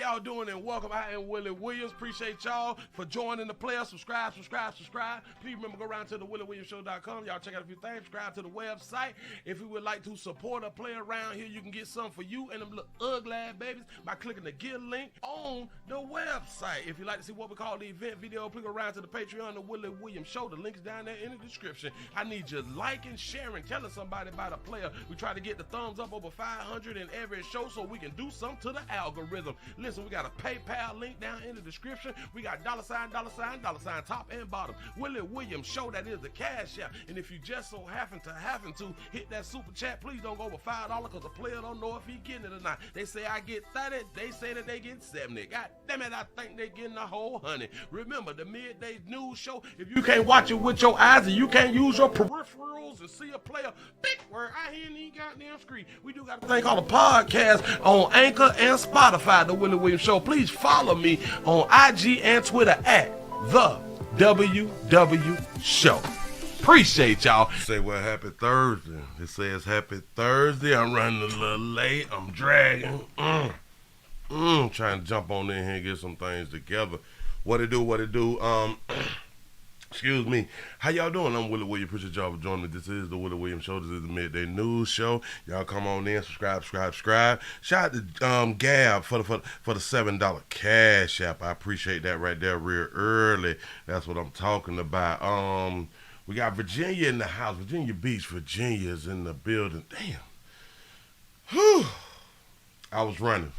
y'all doing and welcome. I am Willie Williams. Appreciate y'all for joining the player. Subscribe. Please remember, go around to the WillieWilliamsShow.com. Y'all check out a few things. Subscribe to the website. If you would like to support a player around here, you can get something for you and them little ugly ass babies by clicking the Get link on the website. If you'd like to see what we call the event video, please go around to the Patreon, the Willie Williams Show. The link is down there in the description. I need you liking, sharing, telling somebody about a player. We try to get the thumbs up over 500 in every show so we can do something to the algorithm. Listen, we got a PayPal link down in the description. We got $, top and bottom. Willie Williams Show, that is the cash app. And if you just so happen to hit that super chat, please don't go over $5 because the player don't know if he getting it or not. They say I get 30, they say that they get 70. God damn it, I think they getting a whole 100. Remember, the midday news show, if you can't watch it with your eyes and you can't use your peripherals and see a player, big word, I hear any goddamn screen. We do got a thing called a podcast on Anchor and Spotify, the Willie Williams Show. Please follow me on IG and Twitter at the WW Show. Appreciate y'all. Say, well, happy Thursday. It says happy Thursday. I'm running a little late. I'm dragging. Trying to jump on in here and get some things together. What it do? Excuse me. How y'all doing? I'm Willie Williams. Appreciate y'all for joining me. This is the Willie Williams Show. This is the midday news show. Y'all come on in, subscribe. Shout out to Gab for the $7 cash app. I appreciate that right there real early. That's what I'm talking about. We got Virginia in the house. Virginia Beach, Virginia is in the building. Damn. Whew. I was running,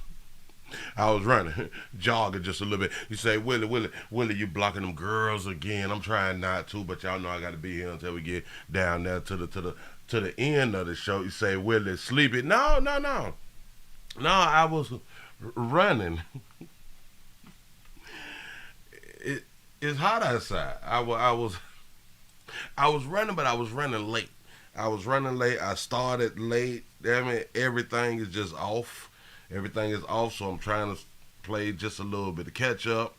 jogging just a little bit. You say, Willie, you blocking them girls again. I'm trying not to, but y'all know I got to be here until we get down there to the end of the show. You say, Willie, sleepy. No, I was running. It's hot outside. I was running, but I was running late. I started late. Damn it, everything is just off. Everything is off, so I'm trying to play just a little bit of catch up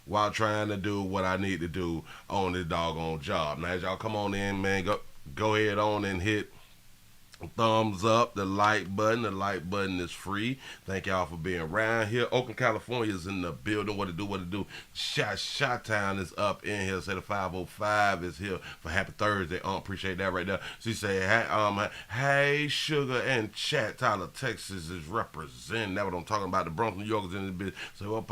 while trying to do what I need to do on this doggone job. Now, as y'all come on in, man, go ahead on and hit thumbs up, the like button. The like button is free. Thank y'all for being around here. Oakland, California is in the building. What it do? Shot Town is up in here. Say the 505 is here for happy Thursday. Appreciate that right there. She say, hey, Sugar and Chat. Tyler, Texas is representing. That's what I'm talking about. The Bronx, New York is in the business. So what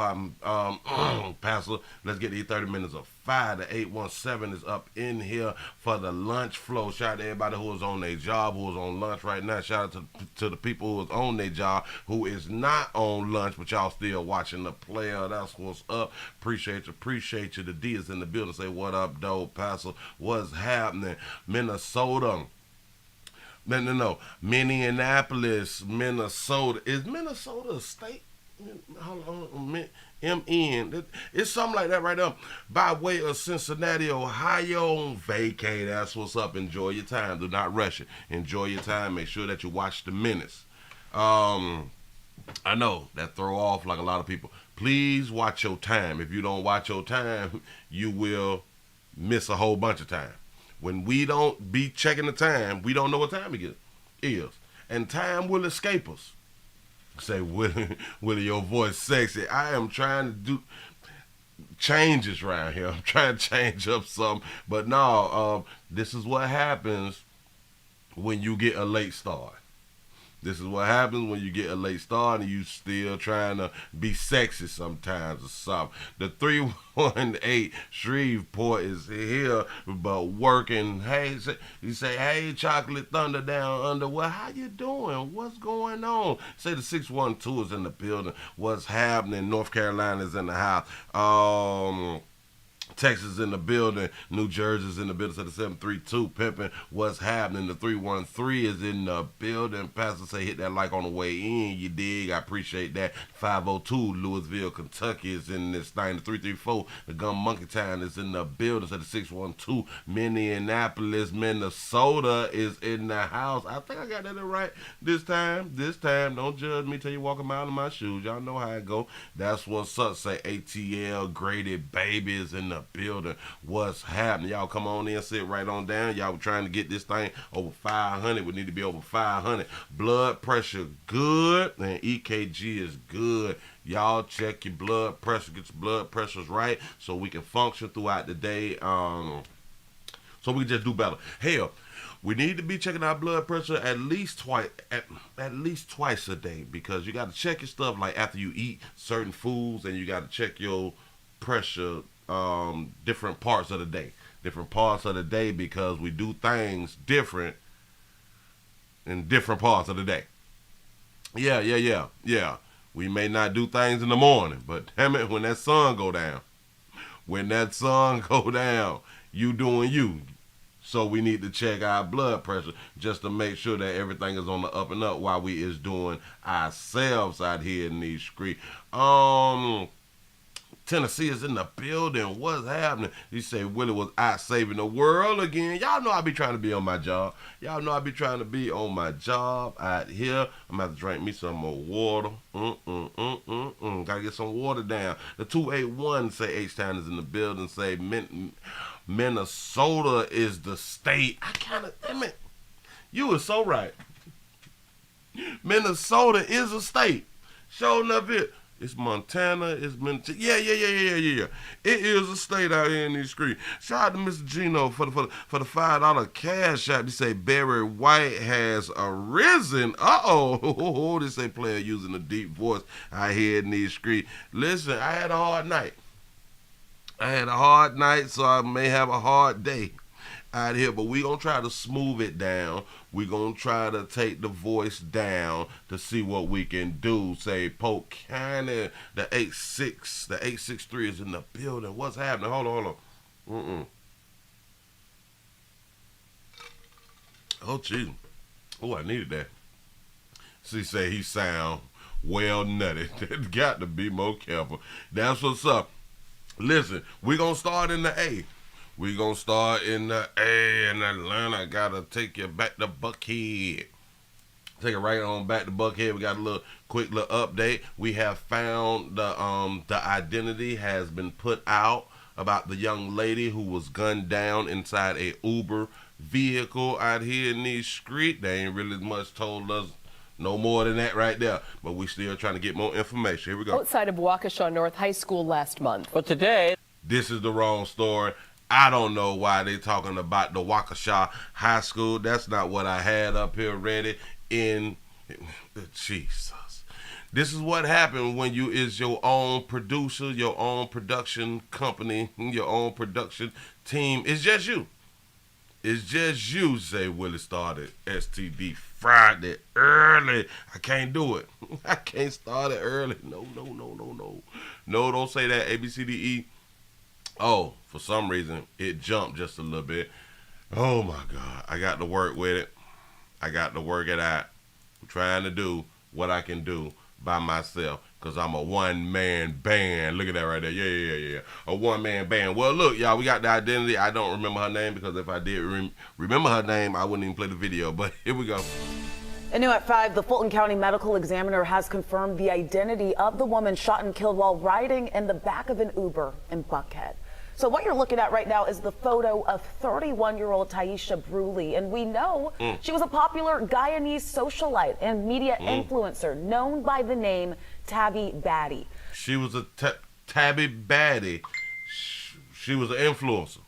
Pastor, let's get these 30 minutes of fire. The 817 is up in here for the lunch flow. Shout out to everybody who is on their job, who is on lunch right now. Shout out to the people who is on their job, who is not on lunch, but y'all still watching the player. That's what's up. Appreciate you. The D is in the building. Say, what up, dope, Pastor? What's happening? Minnesota. No. Minneapolis, Minnesota. Is Minnesota a state? Hold on. MN. It's something like that right there. By way of Cincinnati, Ohio. Vacay. That's what's up. Enjoy your time. Do not rush it. Enjoy your time. Make sure that you watch the minutes. I know that throw off like a lot of people. Please watch your time. If you don't watch your time, you will miss a whole bunch of time. When we don't be checking the time, we don't know what time it is. And time will escape us. Say, Willie, your voice sexy. I am trying to do changes around here. I'm trying to change up something. But no, this is what happens when you get a late start. This is what happens when you get a late start and you still trying to be sexy sometimes or something. The 318 Shreveport is here, but working. Hey, you say, hey, Chocolate Thunder down under. Well, how you doing? What's going on? Say the 612 is in the building. What's happening? North Carolina is in the house. Texas in the building, New Jersey's in the building, so the 732 pimping. What's happening? The 313 is in the building. Pastor say hit that like on the way in. You dig? I appreciate that. 502 Louisville, Kentucky is in this thing. The 334, the Gun Monkey Town is in the building. So the 612 Minneapolis, Minnesota is in the house. I think I got that right this time. Don't judge me till you walk a mile in my shoes. Y'all know how it go. That's what's up. Say ATL Graded Baby is in the building. What's happening? Y'all come on in, sit right on down. Y'all trying to get this thing over 500. We need to be over 500. Blood pressure good, and EKG is good. Y'all check your blood pressure, get your blood pressures right, so we can function throughout the day. So we can just do better. Hell, we need to be checking our blood pressure at least twice a day, because you got to check your stuff like after you eat certain foods, and you got to check your pressure different parts of the day, because we do things different in different parts of the day. Yeah. We may not do things in the morning, but damn it, when that sun go down, you doing you. So we need to check our blood pressure just to make sure that everything is on the up and up while we is doing ourselves out here in these streets. Tennessee is in the building. What's happening? You say Willie was out saving the world again. Y'all know I be trying to be on my job. Out here. I'm about to drink me some more water. Gotta get some water down. The 281 say H-Town is in the building. Say Minnesota is the state. Damn it. You were so right. Minnesota is a state. Sure enough it. It's Montana. Yeah. It is a state out here in these streets. Shout out to Mr. Gino for the $5 cash app. They say Barry White has arisen. They say player using a deep voice out here in these streets. Listen, I had a hard night, so I may have a hard day out here, but we gonna try to smooth it down. We gonna try to take the voice down to see what we can do. Say Polk County, the 863 is in the building. What's happening? Hold on. Oh, geez. Oh, I needed that. She say he sound well nutty. Got to be more careful. That's what's up. Listen, we gonna start in the A. We gonna start in the A in Atlanta. Gotta take you back to Buckhead. Take it right on back to Buckhead. We got a quick little update. We have found the identity has been put out about the young lady who was gunned down inside a Uber vehicle out here in these streets. They ain't really much told us no more than that right there, but we still trying to get more information. Here we go. Outside of Waukesha North High School last month. But today, this is the wrong story. I don't know why they talking about the Waukesha High School. That's not what I had up here ready in Jesus. This is what happened when you is your own producer, your own production company, your own production team. It's just you. Say Willie started STD Friday early. I can't do it. I can't start it early. No. No, don't say that. ABCDE. Oh, for some reason, it jumped just a little bit. Oh, my God. I got to work with it. I got to work it out. I'm trying to do what I can do by myself, because I'm a one-man band. Look at that right there. Yeah. A one-man band. Well, look, y'all, we got the identity. I don't remember her name, because if I did remember her name, I wouldn't even play the video. But here we go. And new at 5, the Fulton County Medical Examiner has confirmed the identity of the woman shot and killed while riding in the back of an Uber in Buckhead. So what you're looking at right now is the photo of 31-year-old Taisha Bruley. And we know she was a popular Guyanese socialite and media influencer known by the name Tabby Batty. She was a Tabby Batty. She was an influencer,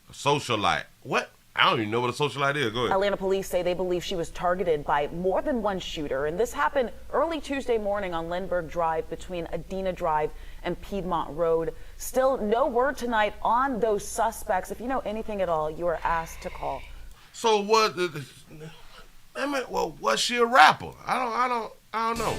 a socialite. What? I don't even know what a socialite is. Go ahead. Atlanta police say they believe she was targeted by more than one shooter. And this happened early Tuesday morning on Lindbergh Drive between Adena Drive and Piedmont Road. Still no word tonight on those suspects. If you know anything at all, you are asked to call. So what? Well, was she a rapper? I don't know.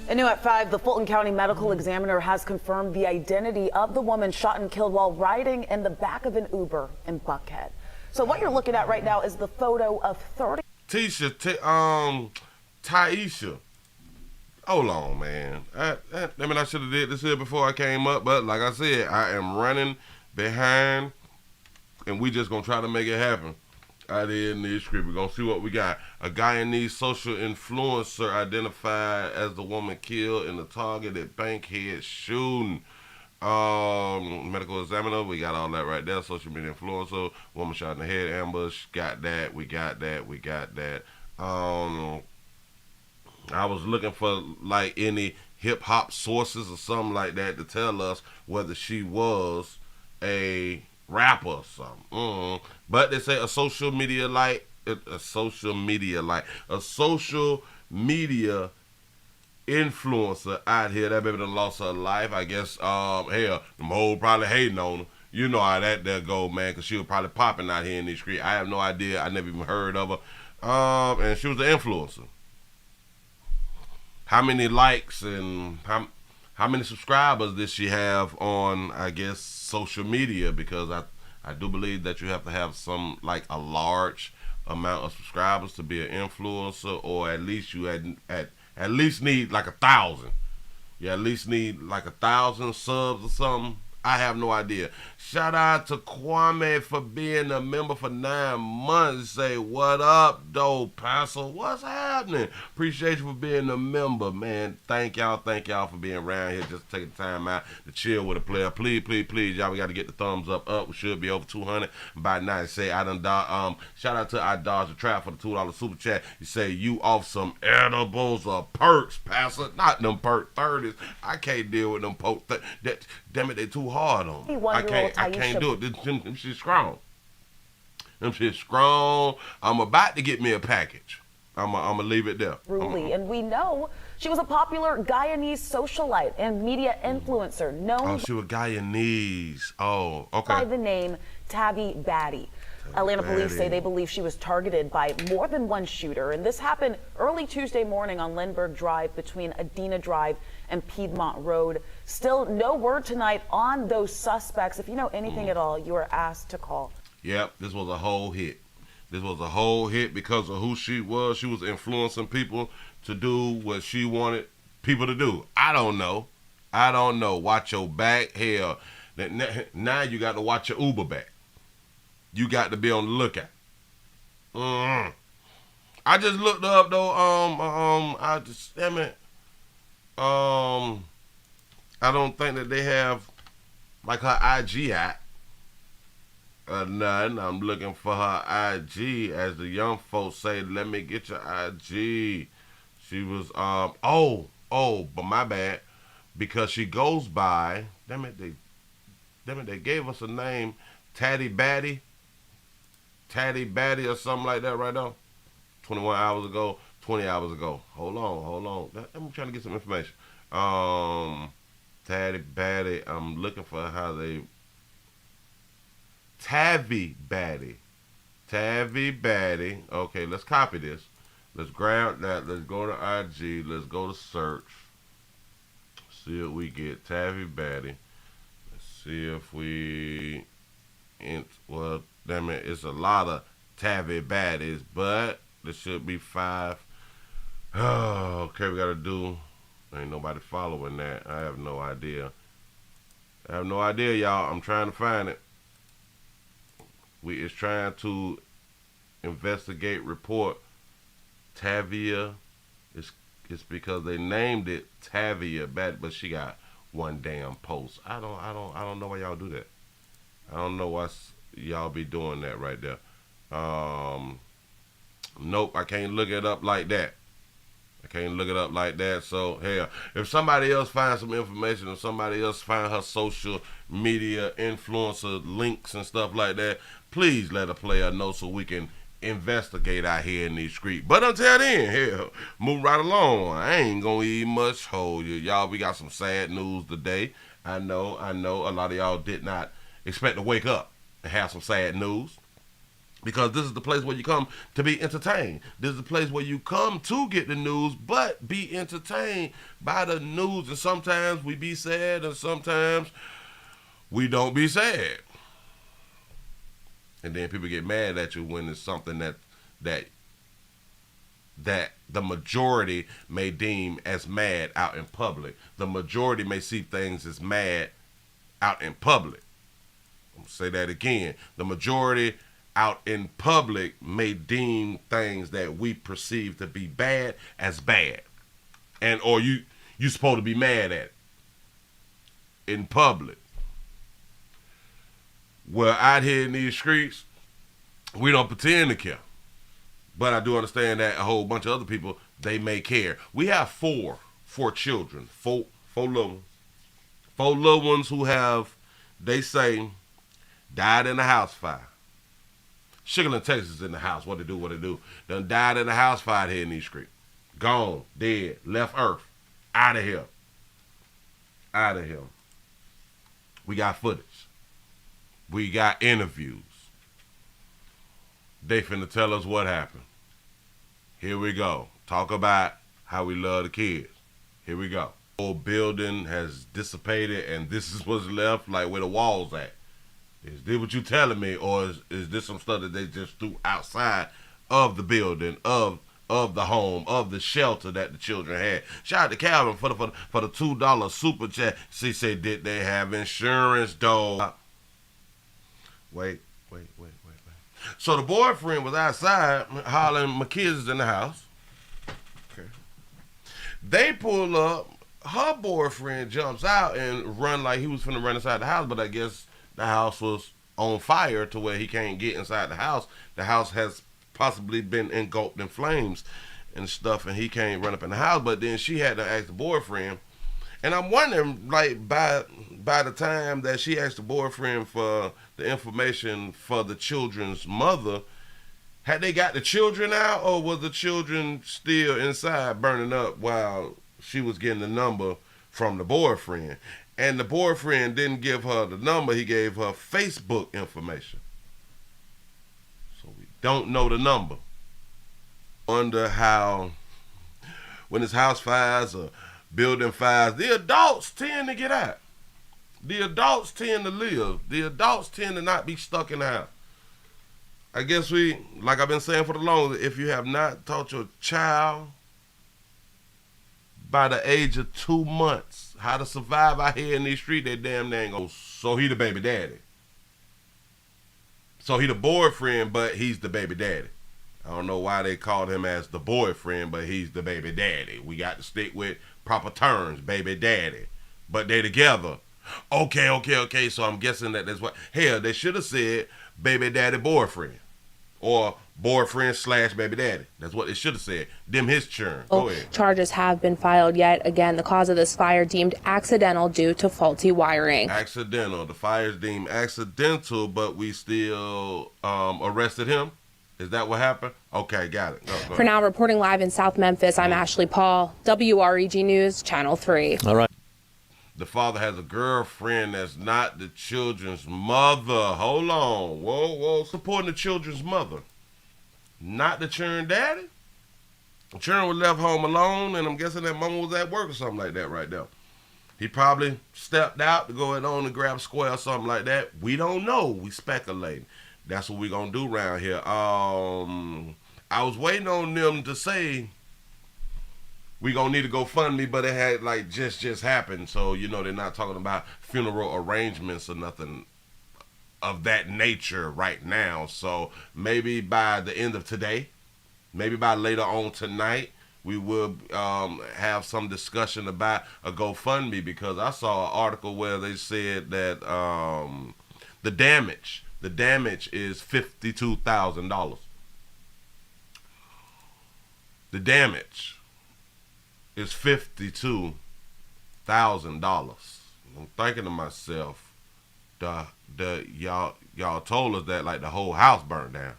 And new at 5, the Fulton County Medical Examiner has confirmed the identity of the woman shot and killed while riding in the back of an Uber in Buckhead. So what you're looking at right now is the photo of Taisha. Hold on, man. I should have did this here before I came up, but like I said, I am running behind, and we just gonna try to make it happen out here in this script. We're gonna see what we got. A Guyanese social influencer identified as the woman killed in the targeted Bankhead shooting. Medical examiner, we got all that right there. Social media influencer, woman shot in the head, ambush, got that. We got that. I was looking for like any hip hop sources or something like that to tell us whether she was a rapper or something. But they say a social media influencer out here. That baby done lost her life. I guess, hell, the whole probably hating on her. You know how that there go, man, because she was probably popping out here in these streets. I have no idea. I never even heard of her. And she was an influencer. How many likes and how many subscribers did she have on, I guess, social media? Because I do believe that you have to have some, like, a large amount of subscribers to be an influencer, or at least you at least need like 1,000. You at least need like 1,000 subs or something. I have no idea. Shout out to Kwame for being a member for 9 months. Say, what up, though, Pastor? What's happening? Appreciate you for being a member, man. Thank y'all for being around here. Just taking time out to chill with a player. Please, y'all, we got to get the thumbs up. We should be over 200 by now. Say, I done, shout out to I Dodge the Trap for the $2 super chat. You say, you off some edibles or perks, Pastor. Not them perk 30s. I can't deal with them perks. Damn it, they too hard on me. I can't do it. Them shit strong. I'm about to get me a package. I'm gonna leave it there. Truly, and we know she was a popular Guyanese socialite and media influencer known. Oh, she was Guyanese. Oh, okay. By the name Tavi Batty. Atlanta police say they believe she was targeted by more than one shooter, and this happened early Tuesday morning on Lindbergh Drive between Adena Drive and Piedmont Road. Still no word tonight on those suspects. If you know anything at all, you are asked to call. Yep, this was a whole hit. This was a whole hit because of who she was. She was influencing people to do what she wanted people to do. I don't know. Watch your back. Hell, now you got to watch your Uber back. You got to be on the lookout. I just looked up though. I don't think that they have like her IG at. Nothing. I'm looking for her IG, as the young folks say. Let me get your IG. She was but my bad, because she goes by. Damn it, they gave us a name, Taddy Batty or something like that right now. 20 hours ago. Hold on. I'm trying to get some information. Taddy Batty. I'm looking for how they. Tavi Batty. Okay, let's copy this. Let's grab that. Let's go to IG. Let's go to search. See what we get. Tavi Batty. Let's see if we. Well, damn it, it's a lot of Tavi Baddies, but there should be 5. Oh, okay, we gotta do. Ain't nobody following that. I have no idea, y'all. I'm trying to find it. We is trying to investigate, report Tavia. It's because they named it Tavia Bad, but she got one damn post. I don't know why y'all do that. I don't know why y'all be doing that right there. Nope, I can't look it up like that. So, hell, if somebody else finds some information, or somebody else find her social media influencer links and stuff like that, please let a player know so we can investigate out here in these streets. But until then, hell, move right along. I ain't gonna eat much hold you. Y'all, we got some sad news today. I know a lot of y'all did not expect to wake up and have some sad news, because this is the place where you come to be entertained. This is the place where you come to get the news, but be entertained by the news. And sometimes we be sad, and sometimes we don't be sad. And then people get mad at you when it's something that the majority may deem as mad out in public. The majority may see things as mad out in public. I'm gonna say that again. The majority out in public may deem things that we perceive to be bad as bad, and or you supposed to be mad at it. in public. Well, out here in these streets, we don't pretend to care. But I do understand that a whole bunch of other people, they may care. We have four children, four little ones who have, they say, died in a house fire. Sugarland, Texas is in the house. What they do. Done died in a house fire here in these streets. Gone, dead, left earth. Out of here. We got footage. We got interviews. They finna tell us what happened. Here we go. Talk about how we love the kids. Here we go. The whole building has dissipated and this is what's left, like where the walls at. Is this what you telling me, or is this some stuff that they just threw outside of the building, of the home, of the shelter that the children had? Shout out to Calvin for the $2 super chat. She said, did they have insurance, though? Wait. So the boyfriend was outside hollering, my kids is in the house. Okay. They pull up, her boyfriend jumps out and run like he was finna run inside the house, but I guess the house was on fire to where he can't get inside the house. The house has possibly been engulfed in flames and stuff, and he can't run up in the house. But then she had to ask the boyfriend, and I'm wondering, like, by the time that she asked the boyfriend for the information for the children's mother, had they got the children out, or was the children still inside burning up while she was getting the number from the boyfriend? And the boyfriend didn't give her the number, he gave her Facebook information. So we don't know the number. Wonder how, when it's house fires or building fires, the adults tend to get out. The adults tend to live. The adults tend to not be stuck in the house. I guess we, like I've been saying for the longest, if you have not taught your child by the age of 2 months how to survive out here in these streets, they damn near ain't gonna. So he the baby daddy. So he the boyfriend, but he's the baby daddy. I don't know why they called him as the boyfriend, but he's the baby daddy. We got to stick with proper terms, baby daddy. But they together. Okay. So I'm guessing that that's what. Hell, they should have said baby daddy boyfriend. Or boyfriend / baby daddy. That's what they should have said. Them his churn. Go ahead. Charges have been filed yet. Again, the cause of this fire deemed accidental due to faulty wiring. Accidental. The fire's deemed accidental, but we still arrested him. Is that what happened? Okay, got it. Go. For now, reporting live in South Memphis, I'm Ashley Paul, WREG News, Channel 3. All right. The father has a girlfriend that's not the children's mother. Hold on. Whoa. Supporting the children's mother. Not the children daddy. The children was left home alone, and I'm guessing that mama was at work or something like that right there. He probably stepped out to go on and grab a square or something like that. We don't know. We speculating. That's what we gonna do around here. I was waiting on them to say we gonna need to go fund me, but it had like just happened. So, they're not talking about funeral arrangements or nothing of that nature right now. So maybe by the end of today, maybe by later on tonight, we will have some discussion about a GoFundMe, because I saw an article where they said that the damage is $52,000. The damage is $52,000. I'm thinking to myself, y'all told us that like the whole house burned down.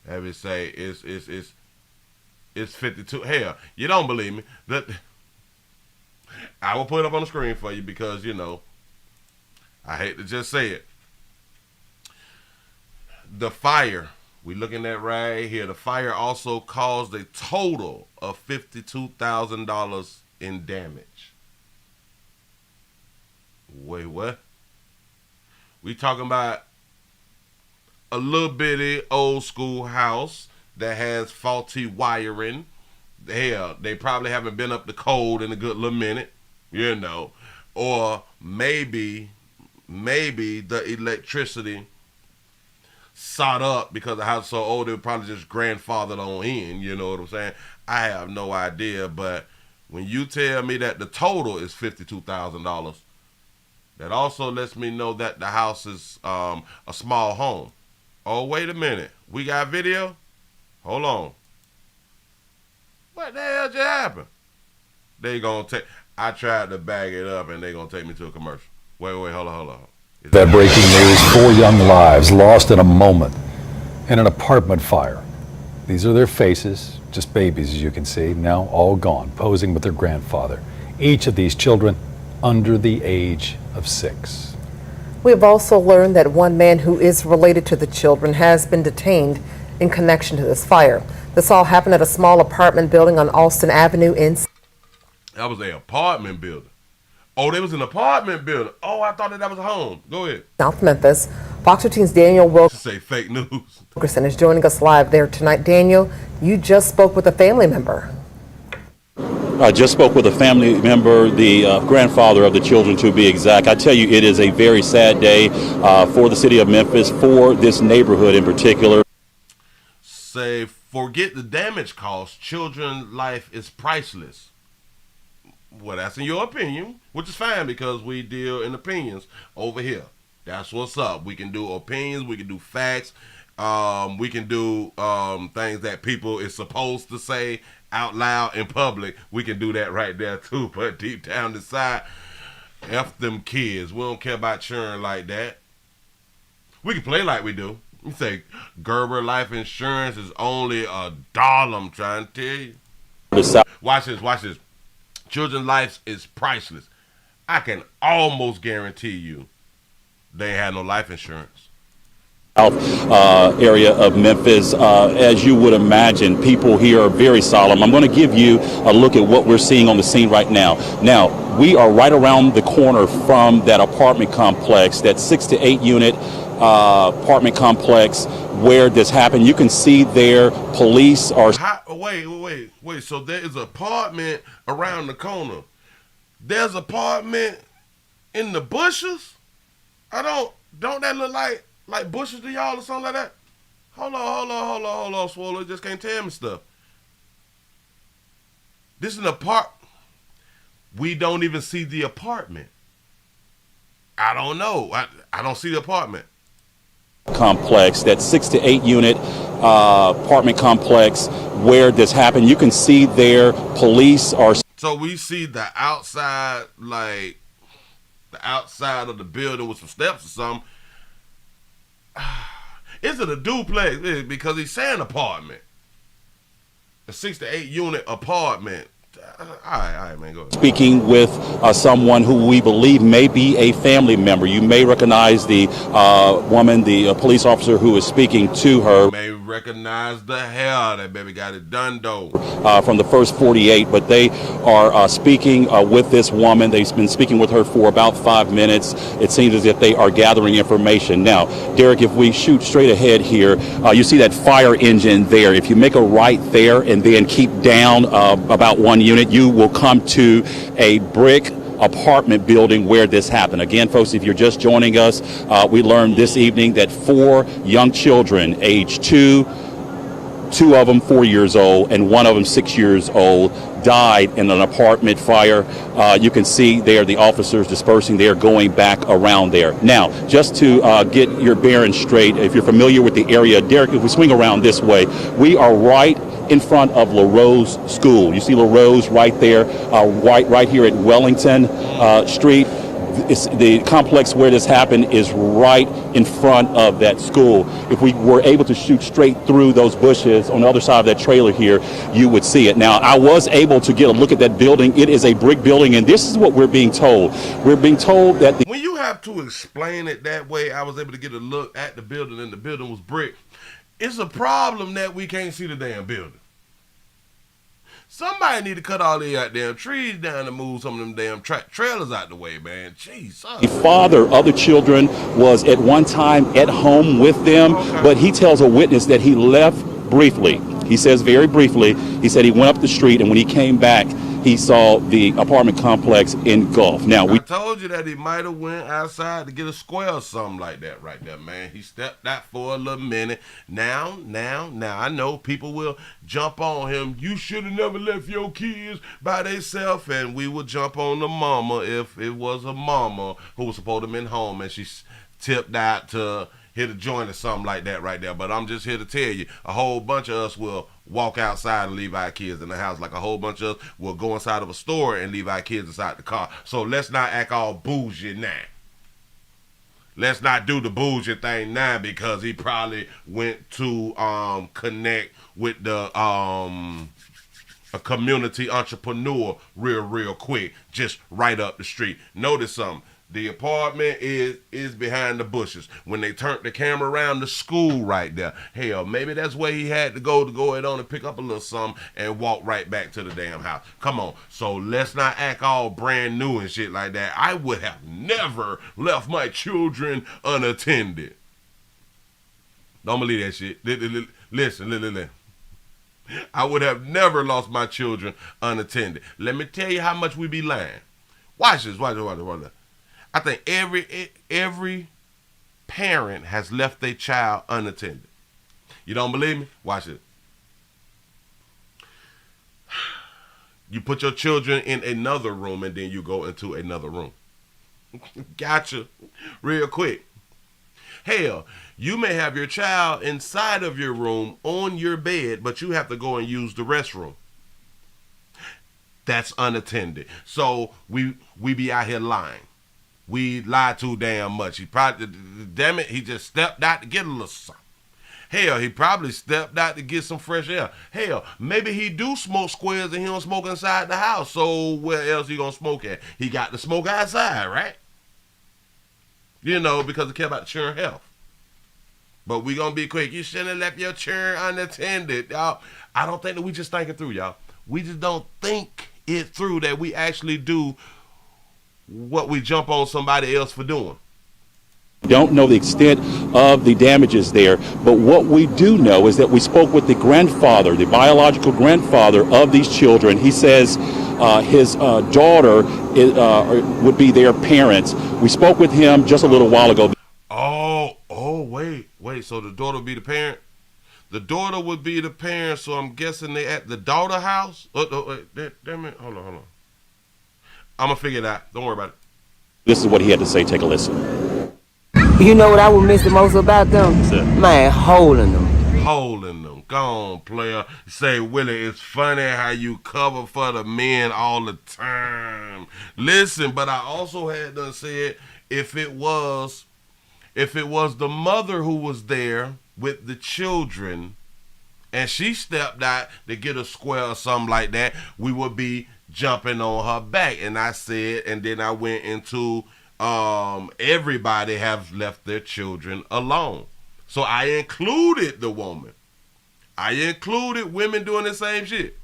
Have it say it's 52. Hell, you don't believe me? That I will put it up on the screen for you, because I hate to just say it. The fire we looking at right here, the fire also caused a total of $52,000 in damage. Wait, what? We talking about a little bitty old school house that has faulty wiring. Hell, they probably haven't been up the code in a good little minute, or maybe the electricity sawed up because the house is so old, it was probably just grandfathered on in, you know what I'm saying? I have no idea, but When you tell me that the total is $52,000, that also lets me know that the house is a small home. Oh, wait a minute. We got video? Hold on. What the hell just happened? They gonna take. I tried to bag it up, and they gonna take me to a commercial. Wait, hold on. That breaking news: 4 young lives lost in a moment in an apartment fire. These are their faces, just babies, as you can see, now all gone, posing with their grandfather. Each of these children under the age of 6. We have also learned that one man who is related to the children has been detained in connection to this fire. This all happened at a small apartment building on Alston Avenue in... That was an apartment building. Oh, there was an apartment building. Oh, I thought that was a home. Go ahead. South Memphis. Fox 13's Daniel Wilkerson Say fake news. is joining us live there tonight. Daniel, you just spoke with a family member. I just spoke with a family member, the grandfather of the children to be exact. I tell you, it is a very sad day for the city of Memphis, for this neighborhood in particular. Say, forget the damage cost. Children's life is priceless. Well, that's in your opinion, which is fine because we deal in opinions over here. That's what's up. We can do opinions. We can do facts. We can do things that people is supposed to say out loud in public. We can do that right there too. But deep down inside, F them kids. We don't care about children like that. We can play like we do. You say Gerber Life Insurance is only $1. I'm trying to tell you. Watch this. Children's life is priceless. I can almost guarantee you they had no life insurance. South area of Memphis, as you would imagine, people here are very solemn. I'm going to give you a look at what we're seeing on the scene right now. Now, we are right around the corner from that apartment complex, that 6 to 8 unit apartment complex where this happened. You can see there police are... Wait. So there is an apartment around the corner. There's an apartment in the bushes? Don't that look like bushes to y'all or something like that? Hold on, Swallow. Just can't tell me stuff. This is an apartment. We don't even see the apartment. I don't know. I don't see the apartment. Complex, that 6 to 8 unit apartment complex where this happened. You can see there police are... So we see the outside, like the outside of the building with some steps or something. Is it a duplex? Because he's saying apartment. A 6 to 8 unit apartment. All right, man, go ahead. Speaking with someone who we believe may be a family member. You may recognize the woman, the police officer who is speaking to her. You may recognize the hell that baby got it done, though. From the first 48, but they are speaking with this woman. They've been speaking with her for about 5 minutes. It seems as if they are gathering information. Now, Derek, if we shoot straight ahead here, you see that fire engine there. If you make a right there and then keep down about 1 unit, you will come to a brick apartment building where this happened. Again, folks, if you're just joining us, we learned this evening that 4 young children, age 2 of them 4 years old, and 1 of them 6 years old, died in an apartment fire. You can see there the officers dispersing. They are going back around there. Now, just to get your bearings straight, if you're familiar with the area, Derek, if we swing around this way, we are right in front of LaRose School. You see LaRose right there, right here at Wellington Street. The complex where this happened is right in front of that school. If we were able to shoot straight through those bushes on the other side of that trailer here, you would see it. Now, I was able to get a look at that building. It is a brick building, and this is what we're being told. We're being told that when you have to explain it that way, I was able to get a look at the building, and the building was brick. It's a problem that we can't see the damn building. Somebody need to cut all the damn trees down and move some of them damn trailers out the way, man. Jeez. The father of the children was at one time at home with them, but he tells a witness that he left briefly. He says very briefly, he said he went up the street, and when he came back, he saw the apartment complex engulf. Now, I told you that he might have went outside to get a square or something like that right there, man. He stepped out for a little minute. Now, I know people will jump on him. You should have never left your kids by themselves, and we would jump on the mama if it was a mama who was supposed to have been home and she tipped out to hit a joint or something like that right there. But I'm just here to tell you, a whole bunch of us will walk outside and leave our kids in the house, like a whole bunch of us will go inside of a store and leave our kids inside the car. So let's not act all bougie now. Let's not do the bougie thing now, because he probably went to connect with the a community entrepreneur real quick, just right up the street. Notice something. The apartment is behind the bushes. When they turned the camera around, the school right there. Hell, maybe that's where he had to go ahead on and pick up a little something and walk right back to the damn house. Come on. So let's not act all brand new and shit like that. I would have never left my children unattended. Don't believe that shit. Listen. I would have never lost my children unattended. Let me tell you how much we be lying. Watch this. I think every parent has left their child unattended. You don't believe me? Watch it. You put your children in another room and then you go into another room. Gotcha. Real quick. Hell, you may have your child inside of your room on your bed, but you have to go and use the restroom. That's unattended. So we be out here lying. We lie too damn much. He probably, damn it, he just stepped out to get a little something. Hell, he probably stepped out to get some fresh air. Hell, maybe he do smoke squares and he don't smoke inside the house. So where else he gonna smoke at? He got to smoke outside, right? You know, because he care about the children's health. But we gonna be quick. You shouldn't have left your children unattended, y'all. I don't think that we just think it through, y'all. We just don't think it through that we actually do what we jump on somebody else for doing. Don't know the extent of the damages there, but what we do know is that we spoke with the grandfather, the biological grandfather of these children. He says his daughter would be their parents. We spoke with him just a little while ago. Wait. So the daughter would be the parent? The daughter would be the parent, so I'm guessing they at the daughter house? Wait, damn it. Hold on. I'm going to figure it out. Don't worry about it. This is what he had to say. Take a listen. You know what I would miss the most about them? Man, holding them. Holding them. Go on, player. Say, Willie, it's funny how you cover for the men all the time. Listen, but I also had to say if it was the mother who was there with the children and she stepped out to get a square or something like that, we would be jumping on her back. And I said, and then I went into everybody have left their children alone. So I included the woman. I included women doing the same shit.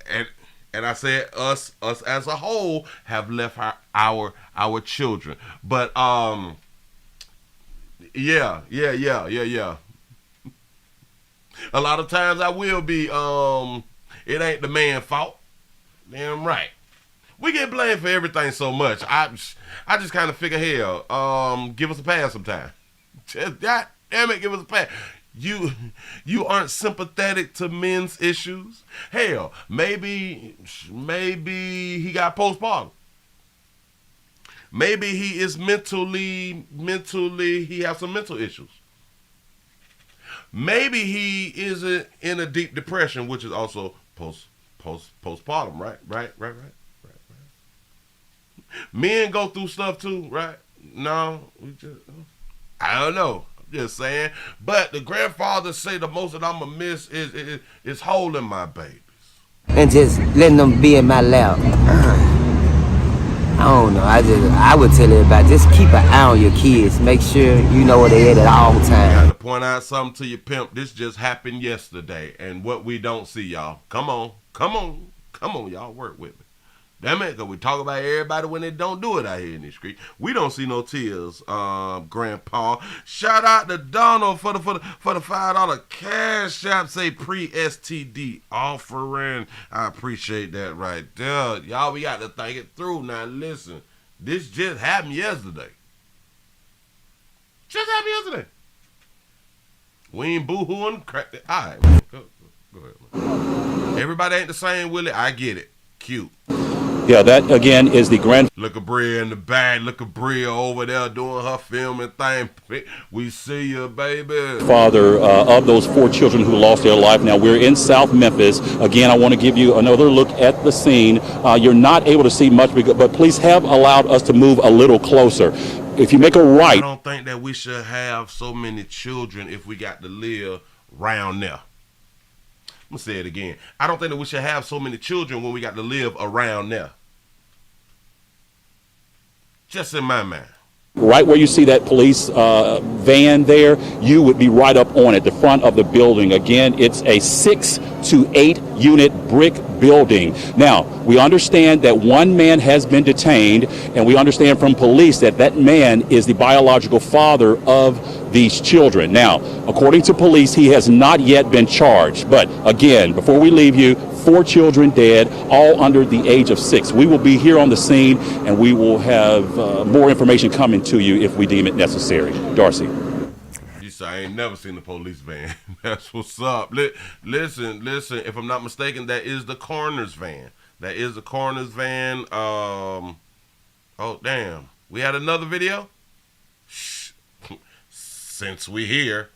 And I said us as a whole have left our children. But yeah. A lot of times I will be it ain't the man's fault. Damn right. We get blamed for everything so much. I just kind of figure, hell, give us a pass sometime. Just God damn it, give us a pass. You aren't sympathetic to men's issues. Hell, maybe he got postpartum. Maybe he is mentally he has some mental issues. Maybe he is in a deep depression, which is also postpartum, right. Men go through stuff too, right? No, I don't know. I'm just saying. But the grandfather say the most that I'm gonna miss is holding my babies And just letting them be in my lap. I don't know. I would tell everybody, just keep an eye on your kids. Make sure you know where they at all times. I got to point out something to you, pimp. This just happened yesterday, and what we don't see, y'all. Come on, y'all. Work with me. Damn it, because we talk about everybody when they don't do it out here in the street. We don't see no tears, Grandpa. Shout out to Donald for the $5 cash app. Say pre-STD offering. I appreciate that right there. Y'all, we got to think it through. Now, listen. This just happened yesterday. Just happened yesterday. We ain't boo-hooing. Crack it. All right, man. Go ahead, man. Everybody ain't the same, Willie. I get it. Cute. Yeah, that again is the grand. Look at Bria in the back. Look at Bria over there doing her filming thing. We see you, baby. Father of those 4 children who lost their life. Now we're in South Memphis. Again, I want to give you another look at the scene. You're not able to see much, but police have allowed us to move a little closer. If you make a right. I don't think that we should have so many children if we got to live around there. I'm going to say it again. I don't think that we should have so many children when we got to live around there. Just in my mind. Right where you see that police van there, you would be right up on it, the front of the building. Again, it's a 6 to 8 unit brick building. Now, we understand that one man has been detained, and we understand from police that that man is the biological father of these children. Now, according to police, he has not yet been charged. But again, before we leave you, 4 children dead, all under the age of 6. We will be here on the scene, and we will have more information coming to you if we deem it necessary. Darcy. You say, I ain't never seen the police van. That's what's up. Listen. If I'm not mistaken, that is the coroner's van. That is the coroner's van. Oh, damn. We had another video? Shh. Since we here,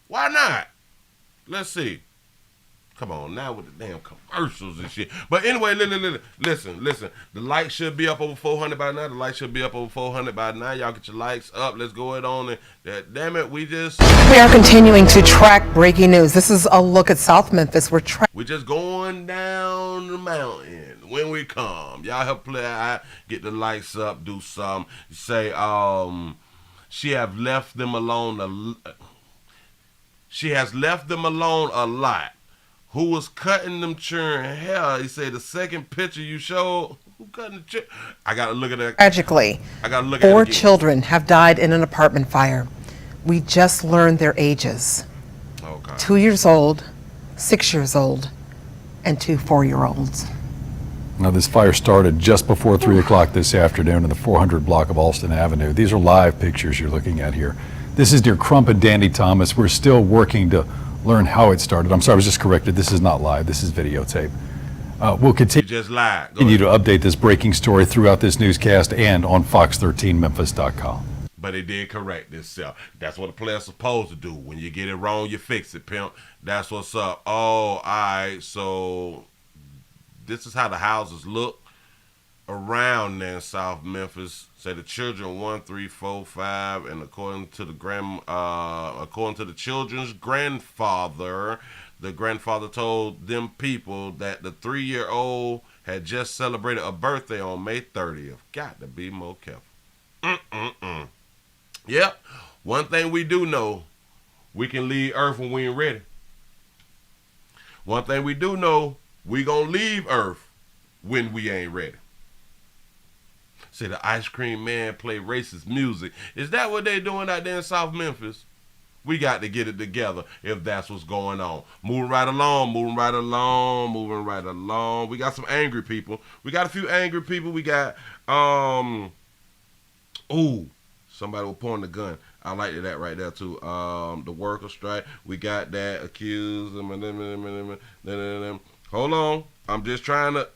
why not? Let's see. Come on now with the damn commercials and shit. But anyway, listen. The likes should be up over 400 by now. Y'all get your likes up. Let's go ahead on. Damn it, we are continuing to track breaking news. This is a look at South Memphis. We're just going down the mountain when we come. Y'all help play. I get the likes up. Do some. Say, she have left them alone. She has left them alone a lot. Who was cutting them children hair? He said the second picture you showed. Who cutting the children? I gotta look at that. tragically. I gotta look at it. 4 children have died in an apartment fire. We just learned their ages. Okay. 2 years old, 6 years old, and 2 4-year-olds. Now, this fire started just before 3 o'clock this afternoon in the 400 block of Alston Avenue. These are live pictures you're looking at here. This is near Crump and Dandy Thomas. We're still working to learn how it started. I'm sorry, I was just corrected. This is not live. This is videotape. We'll continue just live. Continue to update this breaking story throughout this newscast and on fox13memphis.com. But it did correct itself. That's what a player's supposed to do. When you get it wrong, you fix it, pimp. That's what's up. Oh, all right. So this is how the houses look around there in South Memphis. Say the children 1, 3, 4, 5, and according to the children's grandfather, the grandfather told them people that the 3-year-old had just celebrated a birthday on May 30th. Got to be more careful. Yep. One thing we do know, we can leave Earth when we ain't ready. One thing we do know, we gonna leave Earth when we ain't ready. See, the ice cream man play racist music. Is that what they doing out there in South Memphis? We got to get it together if that's what's going on. Moving right along. We got some angry people. We got a few angry people. We got, somebody was pointing the gun. I like that right there too. The worker strike. We got that accused. Hold on. I'm just trying to,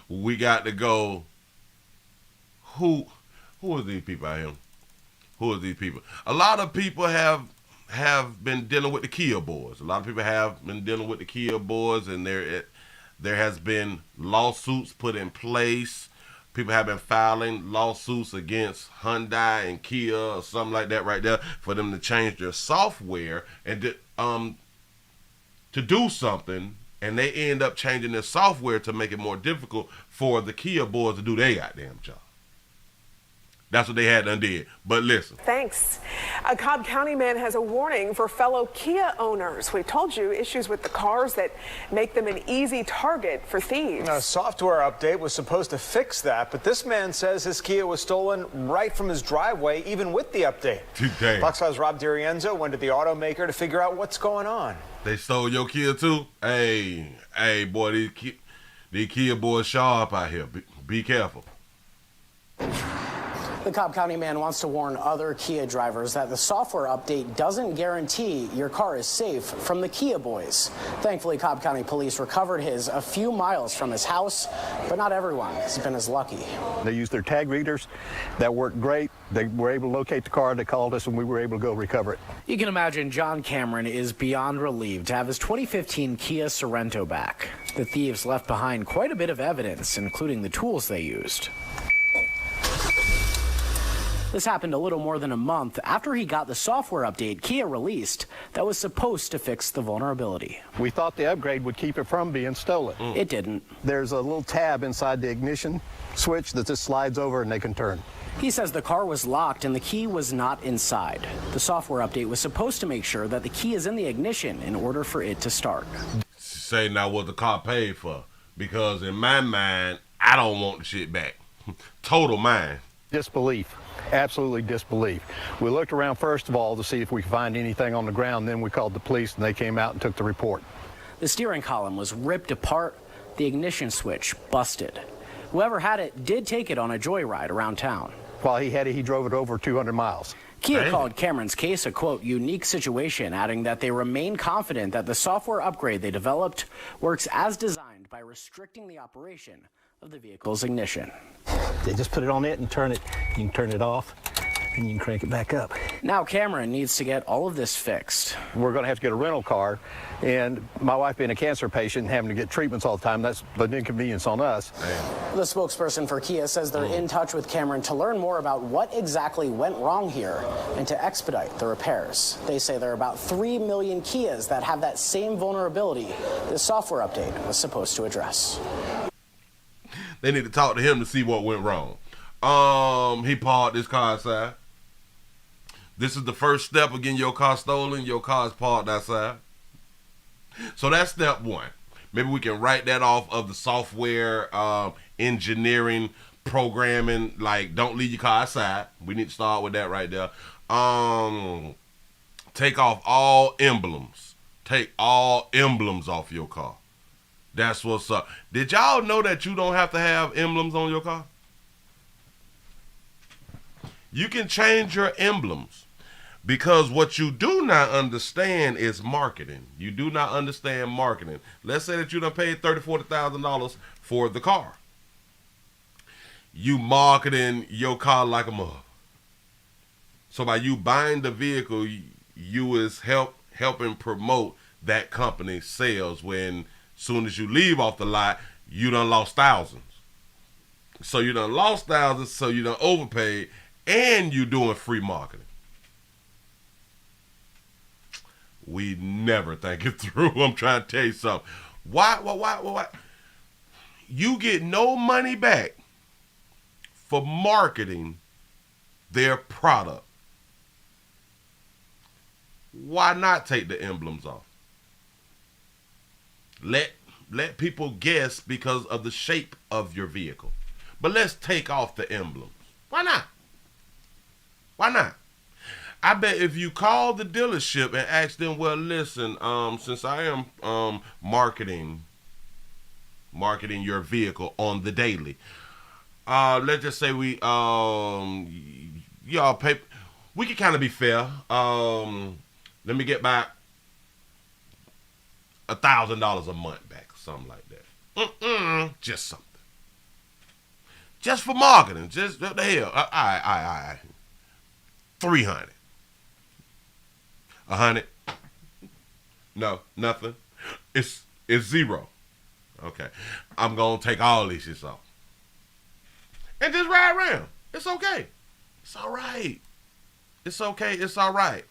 we got to go. Who are these people out here? Who are these people? A lot of people have been dealing with the Kia boys. And there has been lawsuits put in place. People have been filing lawsuits against Hyundai and Kia or something like that right there for them to change their software and to do something. And they end up changing their software to make it more difficult for the Kia boys to do their goddamn job. That's what they had done did. But listen. Thanks. A Cobb County man has a warning for fellow Kia owners. We told you issues with the cars that make them an easy target for thieves. A software update was supposed to fix that, but this man says his Kia was stolen right from his driveway, even with the update. Fox 5's Rob DiRienzo went to the automaker to figure out what's going on. They stole your Kia too? Hey, boy, these Kia boys sharp out here. Be careful. The Cobb County man wants to warn other Kia drivers that the software update doesn't guarantee your car is safe from the Kia boys. Thankfully, Cobb County police recovered his a few miles from his house, but not everyone has been as lucky. They used their tag readers. That worked great. They were able to locate the car. They called us, and we were able to go recover it. You can imagine John Cameron is beyond relieved to have his 2015 Kia Sorento back. The thieves left behind quite a bit of evidence, including the tools they used. This happened a little more than a month after he got the software update Kia released that was supposed to fix the vulnerability. We thought the upgrade would keep it from being stolen. It didn't. There's a little tab inside the ignition switch that just slides over and they can turn. He says the car was locked and the key was not inside. The software update was supposed to make sure that the key is in the ignition in order for it to start. Say now what the car paid for, because in my mind, I don't want the shit back. Total mind. Disbelief. Absolutely disbelief. We looked around first of all to see if we could find anything on the ground. Then we called the police and they came out and took the report. The steering column was ripped apart, the ignition switch busted. Whoever had it did take it on a joyride around town. While he had it, he drove it over 200 miles. Kia called Cameron's case a, quote, unique situation, adding that they remain confident that the software upgrade they developed works as designed by restricting the operation of the vehicle's ignition. They just put it on it and turn it. You can turn it off and you can crank it back up. Now Cameron needs to get all of this fixed. We're going to have to get a rental car, and my wife being a cancer patient and having to get treatments all the time, that's an inconvenience on us. The spokesperson for Kia says they're in touch with Cameron to learn more about what exactly went wrong here and to expedite the repairs. They say there are about 3 million Kias that have that same vulnerability this software update was supposed to address. They need to talk to him to see what went wrong. He parked his car outside. This is the first step of getting your car stolen. Your car is parked outside. So that's step one. Maybe we can write that off of the software engineering programming. Like, don't leave your car outside. We need to start with that right there. Take off all emblems. Take all emblems off your car. That's what's up. Did y'all know that you don't have to have emblems on your car? You can change your emblems, because what you do not understand is marketing. You do not understand marketing. Let's say that you done paid $30,000, $40,000 for the car. You marketing your car like a mother. So by you buying the vehicle, you is helping promote that company's sales. When soon as you leave off the lot, you done lost thousands. So you done lost thousands, so you done overpaid, and you doing free marketing. We never think it through. I'm trying to tell you something. Why? You get no money back for marketing their product. Why not take the emblems off? Let people guess because of the shape of your vehicle. But let's take off the emblems. Why not? Why not? I bet if you call the dealership and ask them, well, listen, since I am marketing your vehicle on the daily, let's just say we y'all pay. We can kind of be fair. Let me get back $1,000 a month back, something like that. Just something. Just for marketing. Just what the hell? All right. 300. 100. No, nothing. It's zero. Okay. I'm gonna take all these shits off. And just ride around. It's okay. It's all right. It's okay. It's all right.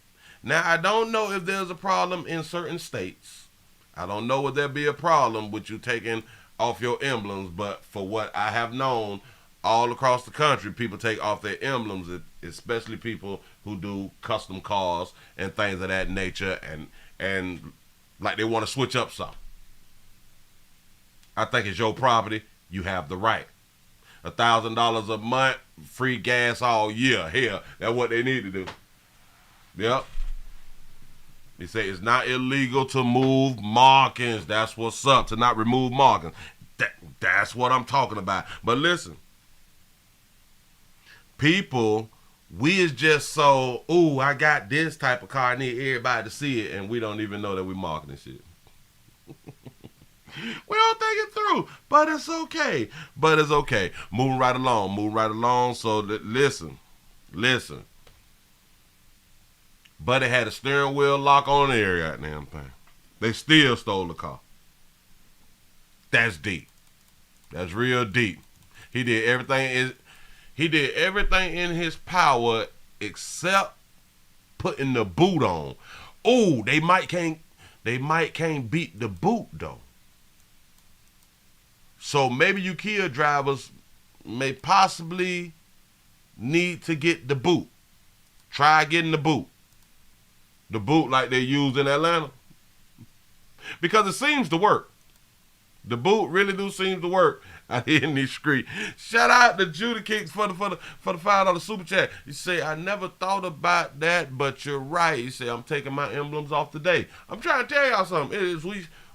Now, I don't know if there's a problem in certain states. I don't know would there be a problem with you taking off your emblems, but for what I have known, all across the country, people take off their emblems, especially people who do custom cars and things of that nature, and like they want to switch up something. I think it's your property. You have the right. $1,000 a month, free gas all year. Hell, that's what they need to do. Yep. They say it's not illegal to move markings. That's what's up, to not remove markings. That's what I'm talking about. But listen, people, we is just so, ooh, I got this type of car. I need everybody to see it, and we don't even know that we marketing shit. We don't think it through, but it's okay. But it's okay. Moving right along. So listen. But it had a steering wheel lock on every goddamn thing. They still stole the car. That's deep. That's real deep. He did everything in his power except putting the boot on. Oh, they might can't beat the boot though. So maybe you Kia drivers may possibly need to get the boot. Try getting the boot. The boot like they use in Atlanta. Because it seems to work. The boot really do seem to work out here in these streets. Shout out to Judy Kicks for the $5 super chat. You say, I never thought about that, but you're right. You say, I'm taking my emblems off today. I'm trying to tell y'all something. It is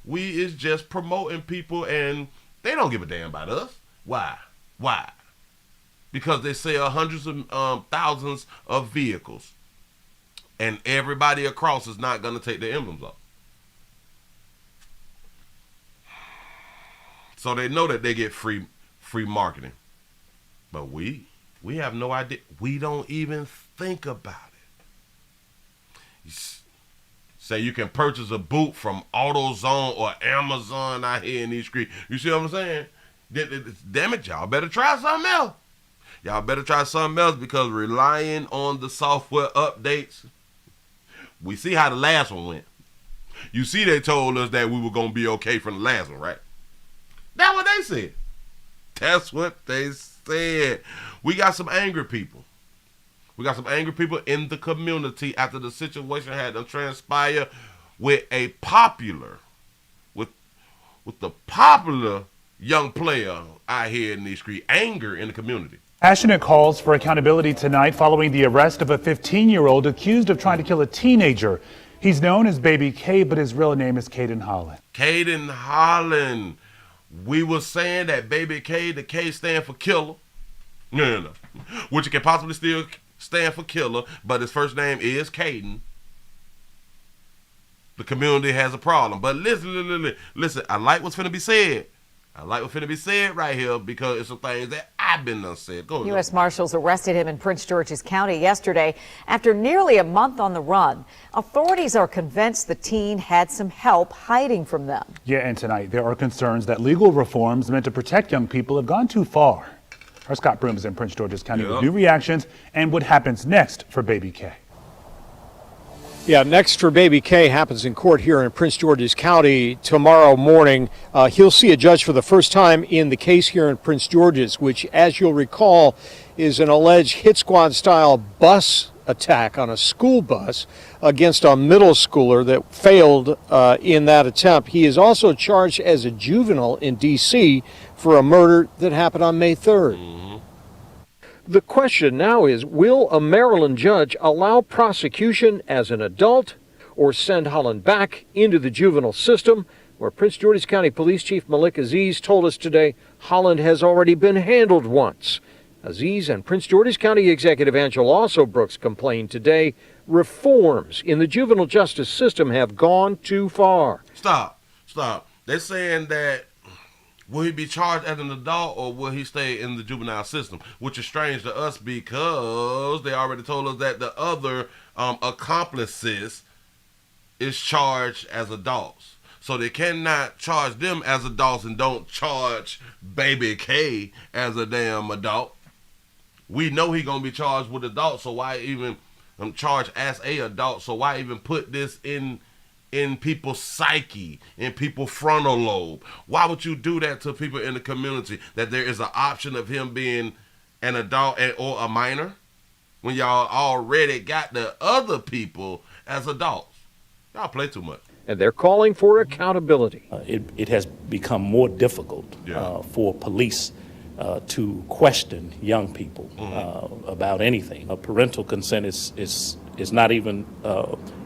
we is just promoting people, and they don't give a damn about us. Why? Because they sell hundreds of thousands of vehicles, and everybody across is not going to take their emblems off. So they know that they get free marketing. But we have no idea. We don't even think about it. Say you can purchase a boot from AutoZone or Amazon out here in these streets. You see what I'm saying? Damn it, y'all better try something else. Y'all better try something else, because relying on the software updates, we see how the last one went. You see they told us that we were going to be okay from the last one, right? That's what they said. That's what they said. We got some angry people. We got some angry people in the community after the situation had to transpire with a popular, with the popular young player out here in the street. Anger in the community. Passionate calls for accountability tonight following the arrest of a 15-year-old accused of trying to kill a teenager. He's known as Baby K, but his real name is Caden Holland. Caden Holland. We were saying that Baby K, the K stand for killer. No. Which it can possibly still stand for killer, but his first name is Caden. The community has a problem. But listen, I like what's finna be said. I like what's finna be said right here, because it's some things that I've been done said. Go ahead. U.S. Marshals arrested him in Prince George's County yesterday after nearly a month on the run. Authorities are convinced the teen had some help hiding from them. Yeah, and tonight there are concerns that legal reforms meant to protect young people have gone too far. Our Scott Broom is in Prince George's County with new reactions and what happens next for Baby K. Yeah, next for Baby K happens in court here in Prince George's County tomorrow morning. He'll see a judge for the first time in the case here in Prince George's, which, as you'll recall, is an alleged hit squad style bus attack on a school bus against a middle schooler that failed in that attempt. He is also charged as a juvenile in D.C. for a murder that happened on May 3rd. The question now is, will a Maryland judge allow prosecution as an adult or send Holland back into the juvenile system, where Prince George's County Police Chief Malik Aziz told us today Holland has already been handled once. Aziz and Prince George's County Executive Angela Also Brooks complained today reforms in the juvenile justice system have gone too far. Stop. They're saying that will he be charged as an adult or will he stay in the juvenile system? Which is strange to us because they already told us that the other accomplices is charged as adults. So they cannot charge them as adults and don't charge Baby K as a damn adult. We know he gonna be charged with adults, so why even charge as a adult? So why even put this in in people's psyche, in people's frontal lobe? Why would you do that to people in the community, that there is an option of him being an adult or a minor when y'all already got the other people as adults? Y'all play too much. And they're calling for accountability. It has become more difficult for police to question young people about anything. Parental consent is not even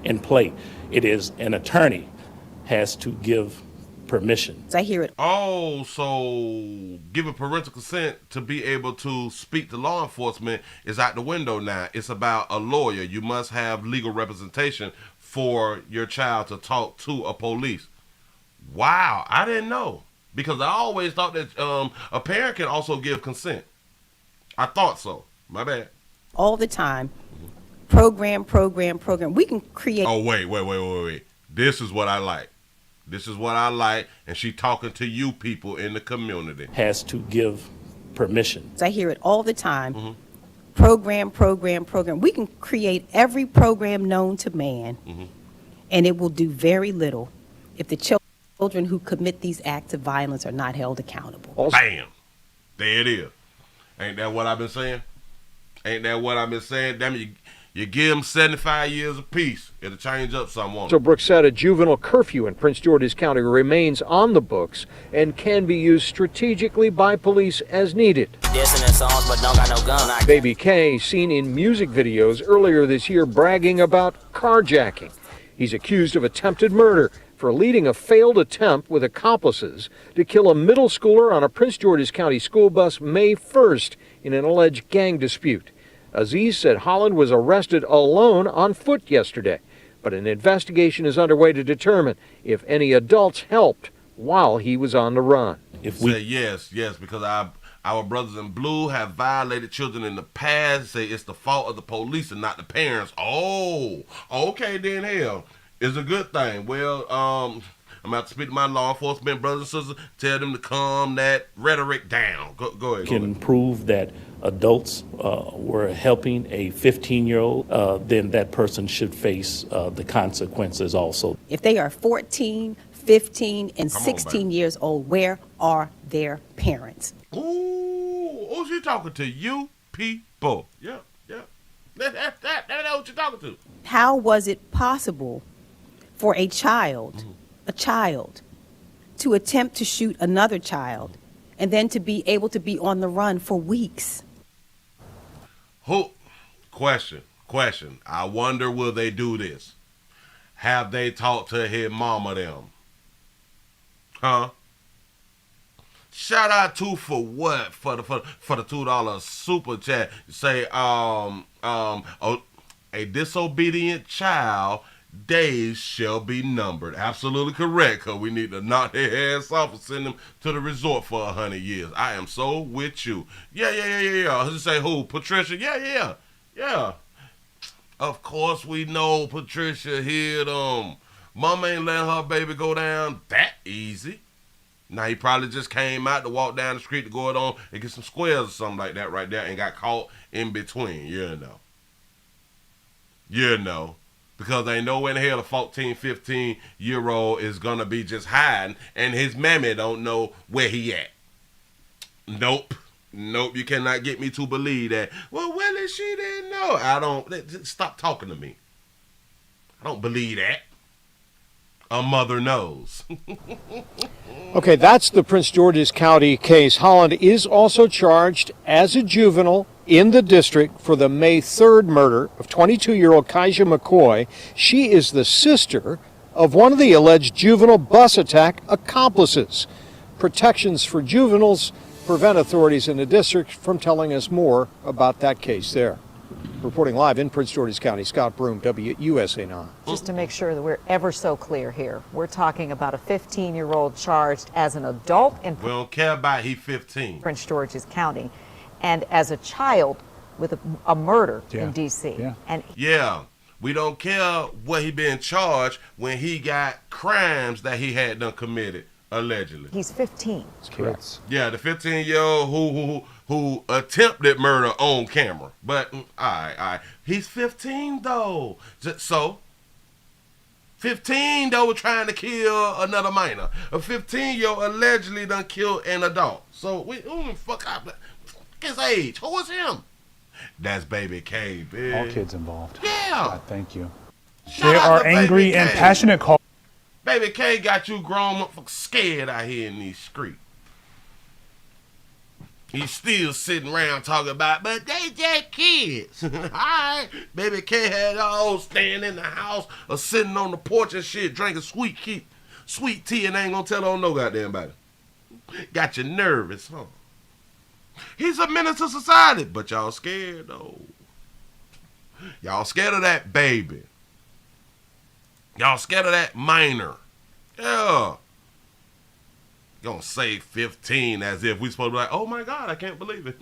in play. It is an attorney has to give permission. I hear it. Oh, so giving parental consent to be able to speak to law enforcement is out the window now. It's about a lawyer. You must have legal representation for your child to talk to a police. Wow, I didn't know. Because I always thought that a parent can also give consent. I thought so. My bad. All the time. Program. We can create. Oh, wait. This is what I like. And she talking to you people in the community. Has to give permission. I hear it all the time. Program. We can create every program known to man, and it will do very little if the children who commit these acts of violence are not held accountable. Bam. There it is. Ain't that what I've been saying? Damn, you give them 75 years apiece. It'll change up somewhat. So Brooks said a juvenile curfew in Prince George's County remains on the books and can be used strategically by police as needed. Baby K seen in music videos earlier this year bragging about carjacking. He's accused of attempted murder for leading a failed attempt with accomplices to kill a middle schooler on a Prince George's County school bus May 1st in an alleged gang dispute. Aziz said Holland was arrested alone on foot yesterday, but an investigation is underway to determine if any adults helped while he was on the run. If we say yes, because our brothers in blue have violated children in the past. Say it's the fault of the police and not the parents. Oh, okay, then hell, it's a good thing. Well, I'm about to speak to my law enforcement brothers and sisters, tell them to calm that rhetoric down. Go ahead. Can prove that adults were helping a 15-year-old, then that person should face the consequences also. If they are 14, 15, and 16 years old, where are their parents? Ooh, she talking to you people. Yeah. That's what you're talking to. How was it possible for a child to attempt to shoot another child and then to be able to be on the run for weeks? Question. I wonder, will they do this? Have they talked to his mama them? Huh? Shout out to for what? For the $2 super chat. Say a disobedient child days shall be numbered. Absolutely correct, because we need to knock their ass off and send them to the resort for 100 years. I am so with you. Yeah. Just say who? Patricia? Yeah. Of course we know Patricia hit Mama ain't letting her baby go down that easy. Now he probably just came out to walk down the street to go on and get some squares or something like that right there and got caught in between. You know. Because ain't nowhere in hell a 14, 15-year-old is going to be just hiding and his mammy don't know where he at. Nope. You cannot get me to believe that. Well, Willie, she didn't know. Stop talking to me. I don't believe that. A mother knows. Okay, that's the Prince George's County case. Holland is also charged as a juvenile in the district for the May 3rd murder of 22-year-old Kaija McCoy. She is the sister of one of the alleged juvenile bus attack accomplices. Protections for juveniles prevent authorities in the district from telling us more about that case there. Reporting live in Prince George's County, Scott Broom, WUSA 9. Just to make sure that we're ever so clear here, we're talking about a 15-year-old charged as an adult in We don't care about he 15. Prince George's County and as a child with a murder in D.C. Yeah, we don't care what he been charged when he got crimes that he had done committed, allegedly. He's 15. That's correct. Yeah, the 15-year-old who attempted murder on camera. But, all right. He's 15, though. So, 15 though trying to kill another minor. A 15-year-old allegedly done killed an adult. So who the fuck his age? Who is him? That's Baby K, bitch. All kids involved. Yeah. God, thank you. Shout There out are to angry Baby and K. passionate calls. Baby K got you grown motherfuckers scared out here in these streets. He's still sitting around talking about, but they just kids. Alright. Baby K had all staying in the house or sitting on the porch and shit, drinking sweet tea and ain't gonna tell on no goddamn body. Got you nervous, huh? He's a menace to society, but y'all scared though. Y'all scared of that baby. Y'all scared of that minor. Yeah. Gonna say 15 as if we supposed to be like, oh my God, I can't believe it.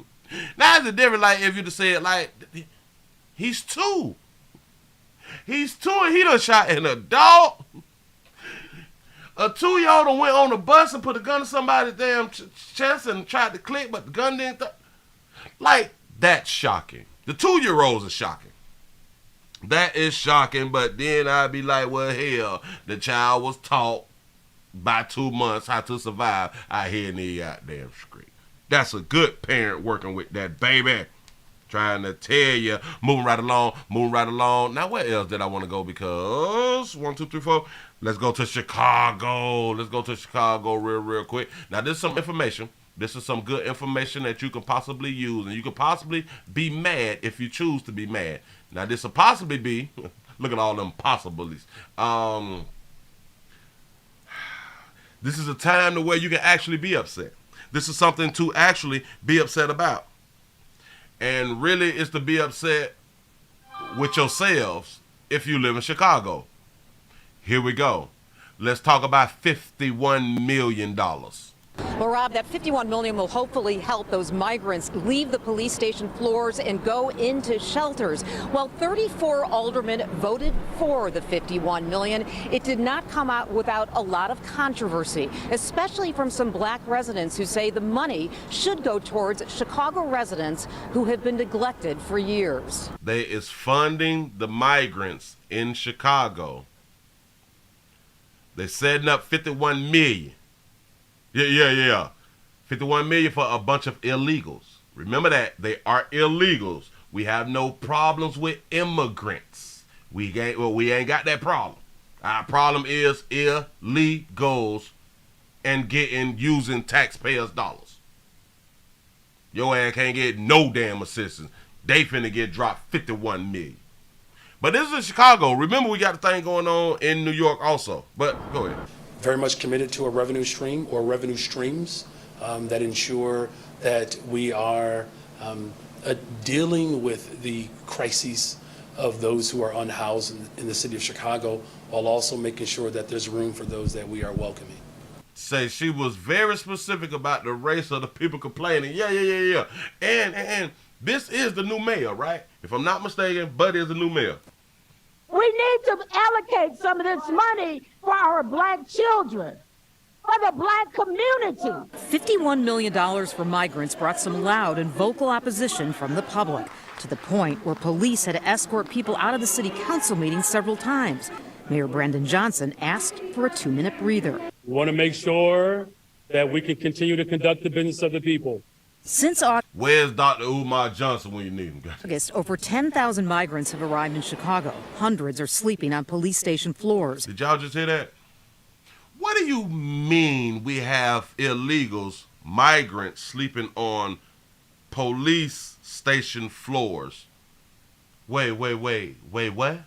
Now it's a different, like if you just say it like, he's 2. He's 2 and he done shot an adult. A 2-year-old done went on the bus and put a gun to somebody's damn chest and tried to click, but the gun didn't. Like, that's shocking. The 2-year-olds are shocking. That is shocking, but then I'd be like, well, hell, the child was taught by 2 months how to survive out here in the goddamn street. That's a good parent working with that baby. Trying to tell you, moving right along. Now, where else did I want to go? Because 1, 2, 3, 4. Let's go to Chicago. Real quick. Now, this is some information. This is some good information that you can possibly use, and you can possibly be mad if you choose to be mad. Now, this will possibly be, look at all them possibilities. This is a time to where you can actually be upset. This is something to actually be upset about. And really, it's to be upset with yourselves if you live in Chicago. Here we go. Let's talk about $51 million. Well, Rob, that $51 million will hopefully help those migrants leave the police station floors and go into shelters. While 34 aldermen voted for the $51 million, it did not come out without a lot of controversy, especially from some black residents who say the money should go towards Chicago residents who have been neglected for years. They is funding the migrants in Chicago. They're setting up $51 million. Yeah. $51 million for a bunch of illegals. Remember that. They are illegals. We have no problems with immigrants. We ain't got that problem. Our problem is illegals and using taxpayers' dollars. Your ass can't get no damn assistance. They finna get dropped $51 million. But this is in Chicago. Remember, we got a thing going on in New York also. But go ahead. Very much committed to a revenue stream or revenue streams that ensure that we are dealing with the crises of those who are unhoused in the city of Chicago, while also making sure that there's room for those that we are welcoming. Say she was very specific about the race of the people complaining. Yeah. And this is the new mayor, right? If I'm not mistaken, Bud is the new mayor. We need to allocate some of this money for our black children, for the black community. $51 million for migrants brought some loud and vocal opposition from the public, to the point where police had to escort people out of the city council meeting several times. Mayor Brandon Johnson asked for a 2-minute breather. We want to make sure that we can continue to conduct the business of the people. Since Where's Dr. Umar Johnson when you need him? August, over 10,000 migrants have arrived in Chicago. Hundreds are sleeping on police station floors. Did y'all just hear that? What do you mean we have illegals, migrants, sleeping on police station floors? Wait, what?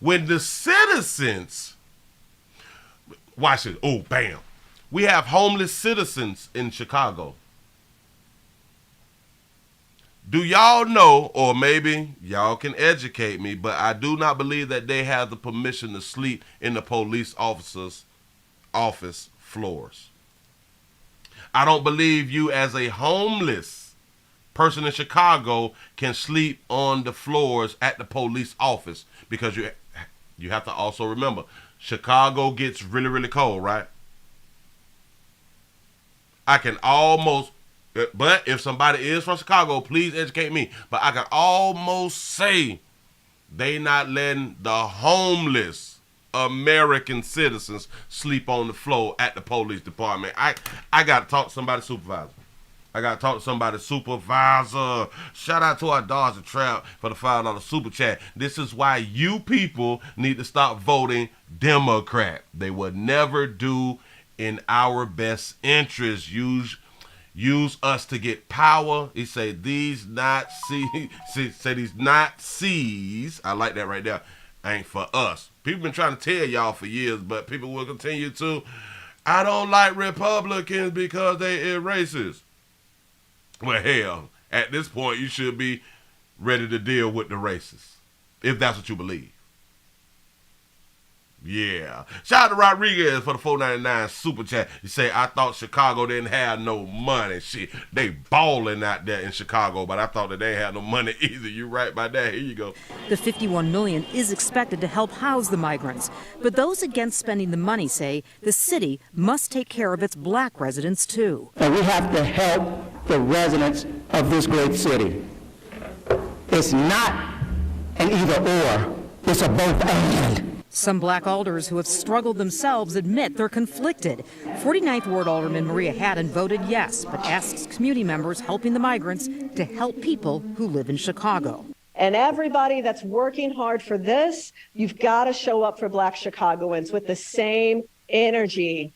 When the citizens, watch it, oh, bam. We have homeless citizens in Chicago. Do y'all know, or maybe y'all can educate me, but I do not believe that they have the permission to sleep in the police officers' office floors. I don't believe you as a homeless person in Chicago can sleep on the floors at the police office, because you have to also remember, Chicago gets really, really cold, right? I can almost, but if somebody is from Chicago, please educate me. But I can almost say they not letting the homeless American citizens sleep on the floor at the police department. I got to talk to somebody's supervisor. Shout out to our Dodge Trap for the $5 super chat. This is why you people need to stop voting Democrat. They will never do in our best interest. Use us to get power. He say these Nazis, these Nazis, I like that right there, ain't for us. People been trying to tell y'all for years, but people will continue to. I don't like Republicans because they are racist. Well, hell, at this point, you should be ready to deal with the racists, if that's what you believe. Yeah. Shout out to Rodriguez for the $4.99 super chat. He say, I thought Chicago didn't have no money. Shit, they balling out there in Chicago, but I thought that they had no money either. You right about that. Here you go. The $51 million is expected to help house the migrants. But those against spending the money say the city must take care of its black residents, too. And we have to help the residents of this great city. It's not an either or. It's a both and. Some black alders who have struggled themselves admit they're conflicted. 49th Ward Alderman Maria Haddon voted yes, but asks community members helping the migrants to help people who live in Chicago. And everybody that's working hard for this, you've got to show up for black Chicagoans with the same energy.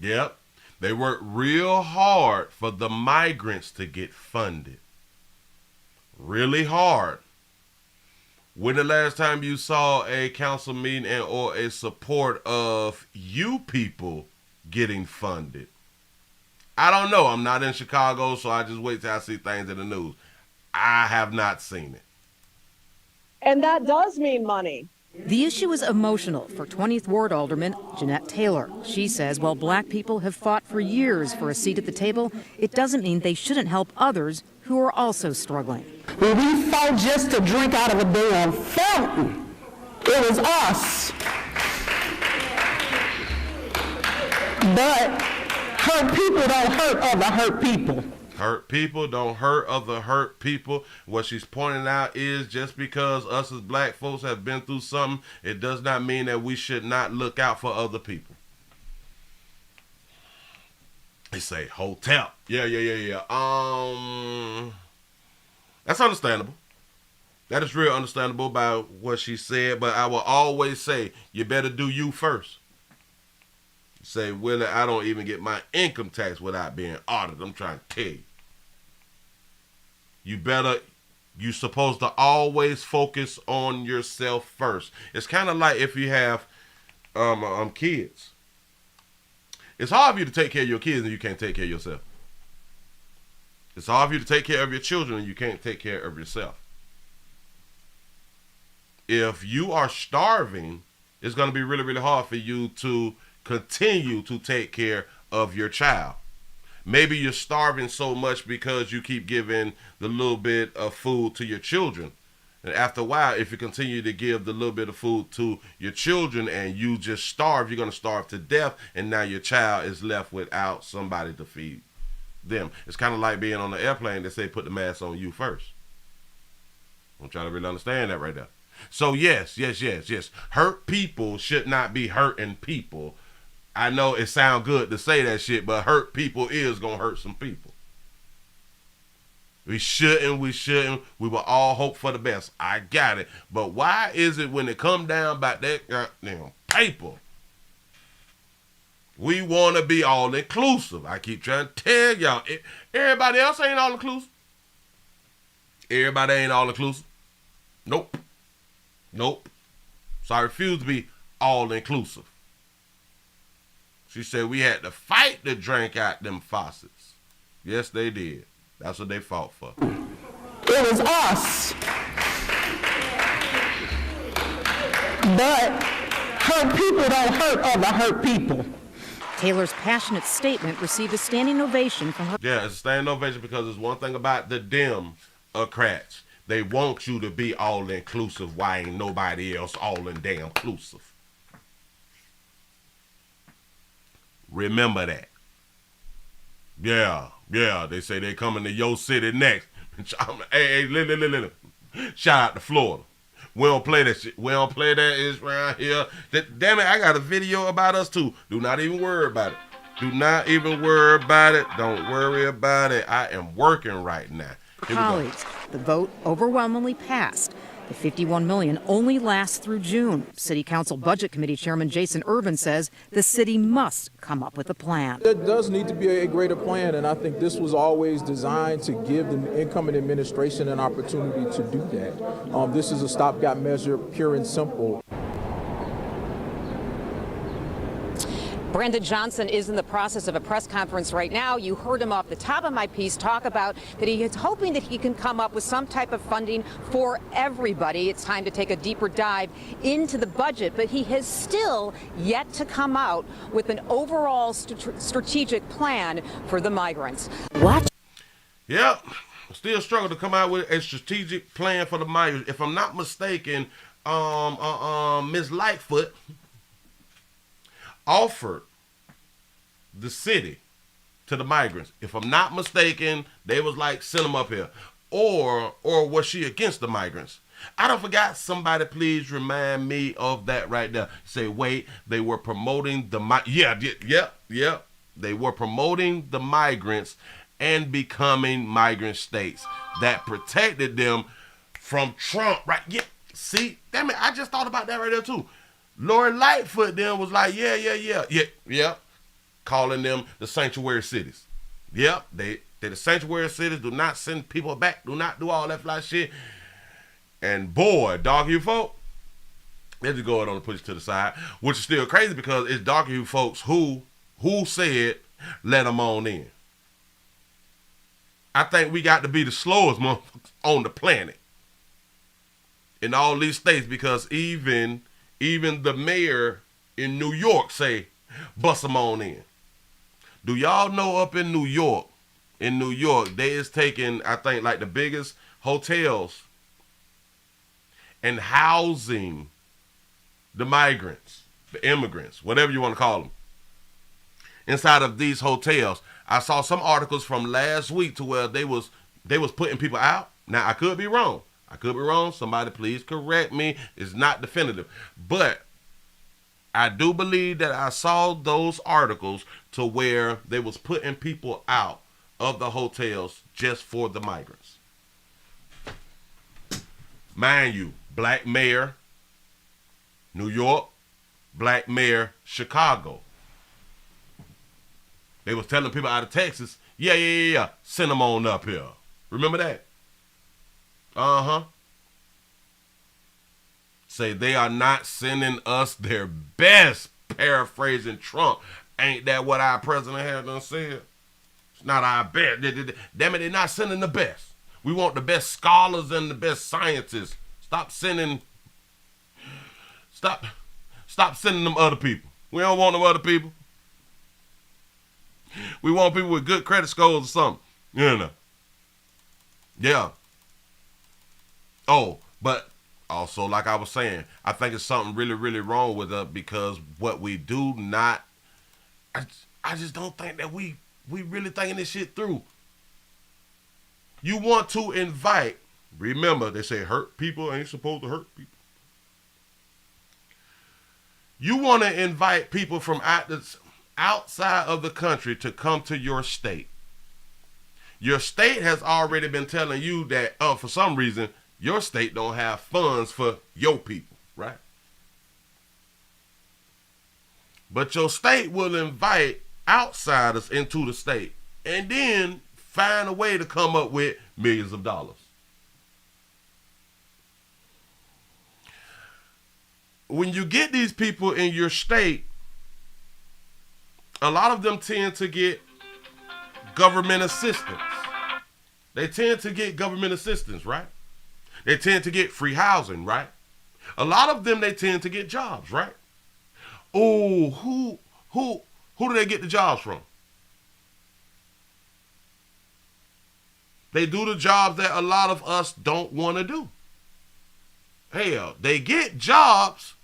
Yep. They work real hard for the migrants to get funded. Really hard. When the last time you saw a council meeting or a support of you people getting funded? I don't know. I'm not in Chicago, so I just wait till I see things in the news. I have not seen it. And that does mean money. The issue is emotional for 20th Ward Alderman Jeanette Taylor. She says while black people have fought for years for a seat at the table, it doesn't mean they shouldn't help others who are also struggling. When we fought just to drink out of a damn fountain, it was us. But hurt people don't hurt other hurt people. Hurt people don't hurt other hurt people. What she's pointing out is just because us as black folks have been through something, it does not mean that we should not look out for other people. They say hotel. Yeah. That's understandable. That is real understandable about what she said, but I will always say, you better do you first. Say, Willie, I don't even get my income tax without being audited. I'm trying to tell you. You're supposed to always focus on yourself first. It's kind of like if you have kids. It's hard for you to take care of your kids and you can't take care of yourself. It's hard for you to take care of your children and you can't take care of yourself. If you are starving, it's going to be really, really hard for you to continue to take care of your child. Maybe you're starving so much because you keep giving the little bit of food to your children. And after a while, if you continue to give the little bit of food to your children and you just starve, you're going to starve to death. And now your child is left without somebody to feed them. It's kind of like being on the airplane. They say put the mask on you first. I'm trying to really understand that right now. So yes. Hurt people should not be hurting people. I know it sounds good to say that shit, but hurt people is going to hurt some people. We shouldn't. We will all hope for the best. I got it. But why is it when it come down by that goddamn paper, we want to be all inclusive? I keep trying to tell y'all. Everybody else ain't all inclusive. Everybody ain't all inclusive. Nope. So I refuse to be all inclusive. She said we had to fight to drink out them faucets. Yes, they did. That's what they fought for. It was us. But hurt people don't hurt other hurt people. Taylor's passionate statement received a standing ovation from her. Yeah, it's a standing ovation because there's one thing about the Democrats. They want you to be all inclusive. Why ain't nobody else all in damn inclusive? Remember that. Yeah. They say they coming to your city next. Hey, shout out to Florida. We don't play that shit. We don't play that ish around here. Damn it, I got a video about us too. Do not even worry about it. Do not even worry about it. Don't worry about it. I am working right now. Colleagues, the vote overwhelmingly passed. The $51 million only lasts through June. City Council Budget Committee Chairman Jason Irvin says the city must come up with a plan. There does need to be a greater plan, and I think this was always designed to give the incoming administration an opportunity to do that. This is a stopgap measure, pure and simple. Brandon Johnson is in the process of a press conference right now. You heard him off the top of my piece talk about that he is hoping that he can come up with some type of funding for everybody. It's time to take a deeper dive into the budget, but he has still yet to come out with an overall strategic plan for the migrants. Watch. Yep. Still struggle to come out with a strategic plan for the migrants. If I'm not mistaken, Ms. Lightfoot offered the city to the migrants. If I'm not mistaken, they was like, send them up here. Or was she against the migrants? I don't forgot. Somebody please remind me of that right there. Say, wait, they were promoting the They were promoting the migrants and becoming migrant states that protected them from Trump, right? Yeah. See, damn it, I just thought about that right there too. Lori Lightfoot then was like, yeah, calling them the sanctuary cities. Yep, they're the sanctuary cities. Do not send people back. Do not do all that fly shit. And boy, dark hue folk, they just go ahead on and push it to the side, which is still crazy because it's dark hue folks who said let them on in. I think we got to be the slowest motherfuckers on the planet in all these states because even the mayor in New York say, bust them on in. Do y'all know up in New York, they is taking, I think, like the biggest hotels and housing the migrants, the immigrants, whatever you want to call them, inside of these hotels. I saw some articles from last week to where they was putting people out. Now, I could be wrong. Somebody please correct me. It's not definitive. But I do believe that I saw those articles to where they was putting people out of the hotels just for the migrants. Mind you, black mayor, New York, black mayor, Chicago. They was telling people out of Texas, yeah, send them on up here. Remember that? Say they are not sending us their best, paraphrasing Trump. Ain't that what our president has done said? It's not our best. Damn it, they're not sending the best. We want the best scholars and the best scientists. Stop sending them other people. We don't want them other people. We want people with good credit scores or something. You know. Yeah. Oh, but also, like I was saying, I think it's something really, really wrong with us because what we do not, I just don't think that we really thinking this shit through. You want to invite, remember, they say hurt people ain't supposed to hurt people. You want to invite people from outside of the country to come to your state. Your state has already been telling you that, for some reason, your state don't have funds for your people, right? But your state will invite outsiders into the state and then find a way to come up with millions of dollars. When you get these people in your state, a lot of them tend to get government assistance. They tend to get government assistance, right? They tend to get free housing, right? A lot of them, they tend to get jobs, right? Oh, who do they get the jobs from? They do the jobs that a lot of us don't want to do. Hell, they get jobs.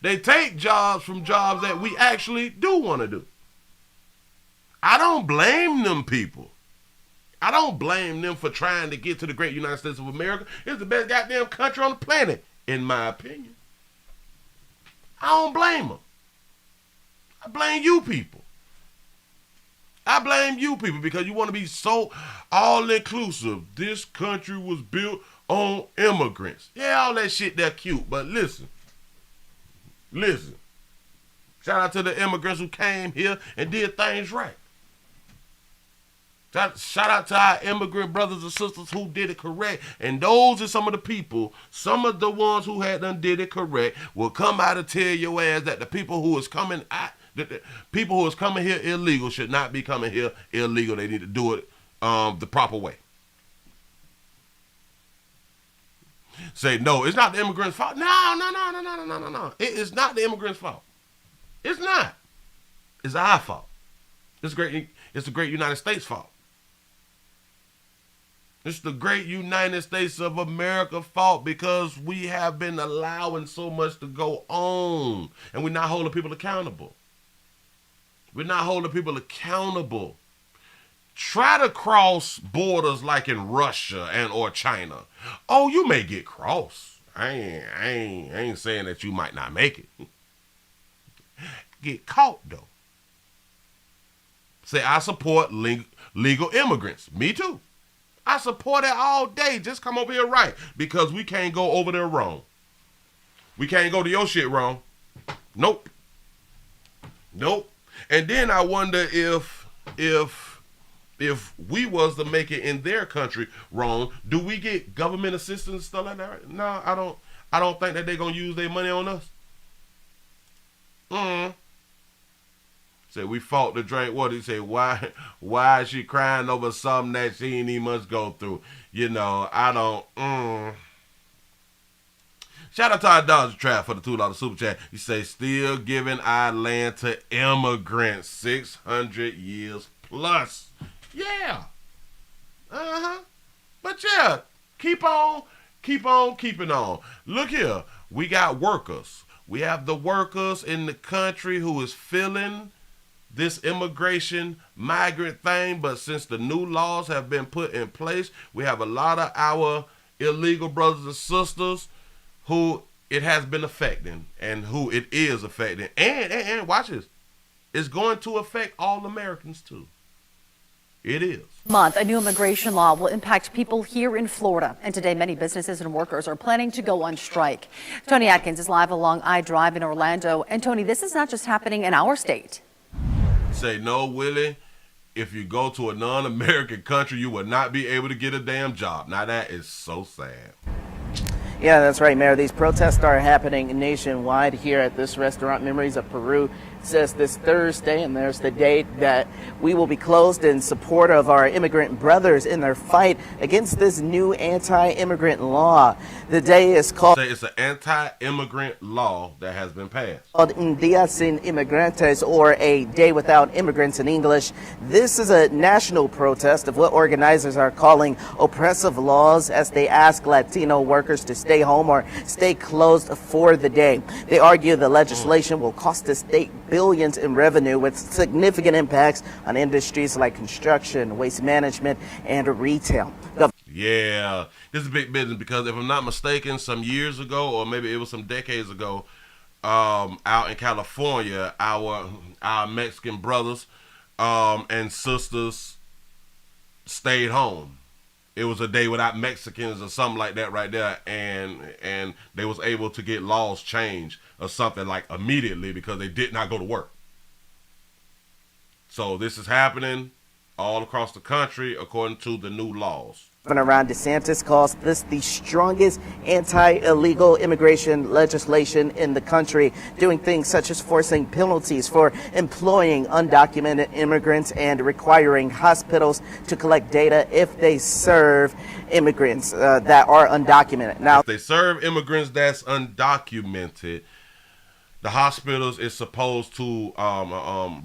They take jobs from jobs that we actually do want to do. I don't blame them people. I don't blame them for trying to get to the great United States of America. It's the best goddamn country on the planet, in my opinion. I don't blame them. I blame you people. I blame you people because you want to be so all-inclusive. This country was built on immigrants. Yeah, all that shit, they're cute. But listen. Shout out to the immigrants who came here and did things right. Shout out to our immigrant brothers and sisters who did it correct. And those are some of the people, some of the ones who had done did it correct, will come out and tell your ass that the people who is coming out, the people who is coming here illegal should not be coming here illegal. They need to do it the proper way. Say, no, it's not the immigrants' fault. No. It is not the immigrants' fault. It's not. It's our fault. It's the great United States fault. It's the great United States of America fault because we have been allowing so much to go on and we're not holding people accountable. We're not holding people accountable. Try to cross borders like in Russia and or China. Oh, you may get crossed. I ain't saying that you might not make it. Get caught though. Say I support legal immigrants. Me too. I support it all day. Just come over here right because we can't go over there wrong. We can't go to your shit wrong. Nope. And then I wonder if we was to make it in their country wrong, do we get government assistance and stuff like that? No, I don't think that they're gonna use their money on us. Say we fought to drink water. He say, why is she crying over something that she ain't even must go through? You know, I don't. Shout out to our Dodger Trap for the $2 super chat. He say, still giving our land to immigrants 600 years plus. Yeah. But yeah, keep on keeping on. Look here, we got workers. We have the workers in the country who is feeling this immigration migrant thing, but since the new laws have been put in place, we have a lot of our illegal brothers and sisters who it has been affecting and who it is affecting. And watch this. It's going to affect all Americans too. It is. A new immigration law will impact people here in Florida. And today, many businesses and workers are planning to go on strike. Tony Atkins is live along I-Drive in Orlando. And Tony, this is not just happening in our state. Say no, Willie. If you go to a non-American country, you will not be able to get a damn job. Now that is so sad. Yeah, that's right, Mayor. These protests are happening nationwide here at this restaurant, Memories of Peru. It says this Thursday, and there's the date that we will be closed in support of our immigrant brothers in their fight against this new anti-immigrant law. The day is called... It's an anti-immigrant law that has been passed. Called Un Día Sin Inmigrantes, or a Day Without Immigrants in English. This is a national protest of what organizers are calling oppressive laws as they ask Latino workers to stay home or stay closed for the day. They argue the legislation will cost the state billions in revenue with significant impacts on industries like construction, waste management, and retail. Yeah, this is big business because if I'm not mistaken, some years ago, or maybe it was some decades ago, out in California, our Mexican brothers and sisters stayed home. It was a day without Mexicans or something like that right there, and they was able to get laws changed or something like immediately because they did not go to work. So this is happening all across the country according to the new laws. Governor Ron DeSantis calls this the strongest anti-illegal immigration legislation in the country, doing things such as forcing penalties for employing undocumented immigrants and requiring hospitals to collect data if they serve immigrants that are undocumented. Now, if they serve immigrants that's undocumented, the hospitals is supposed to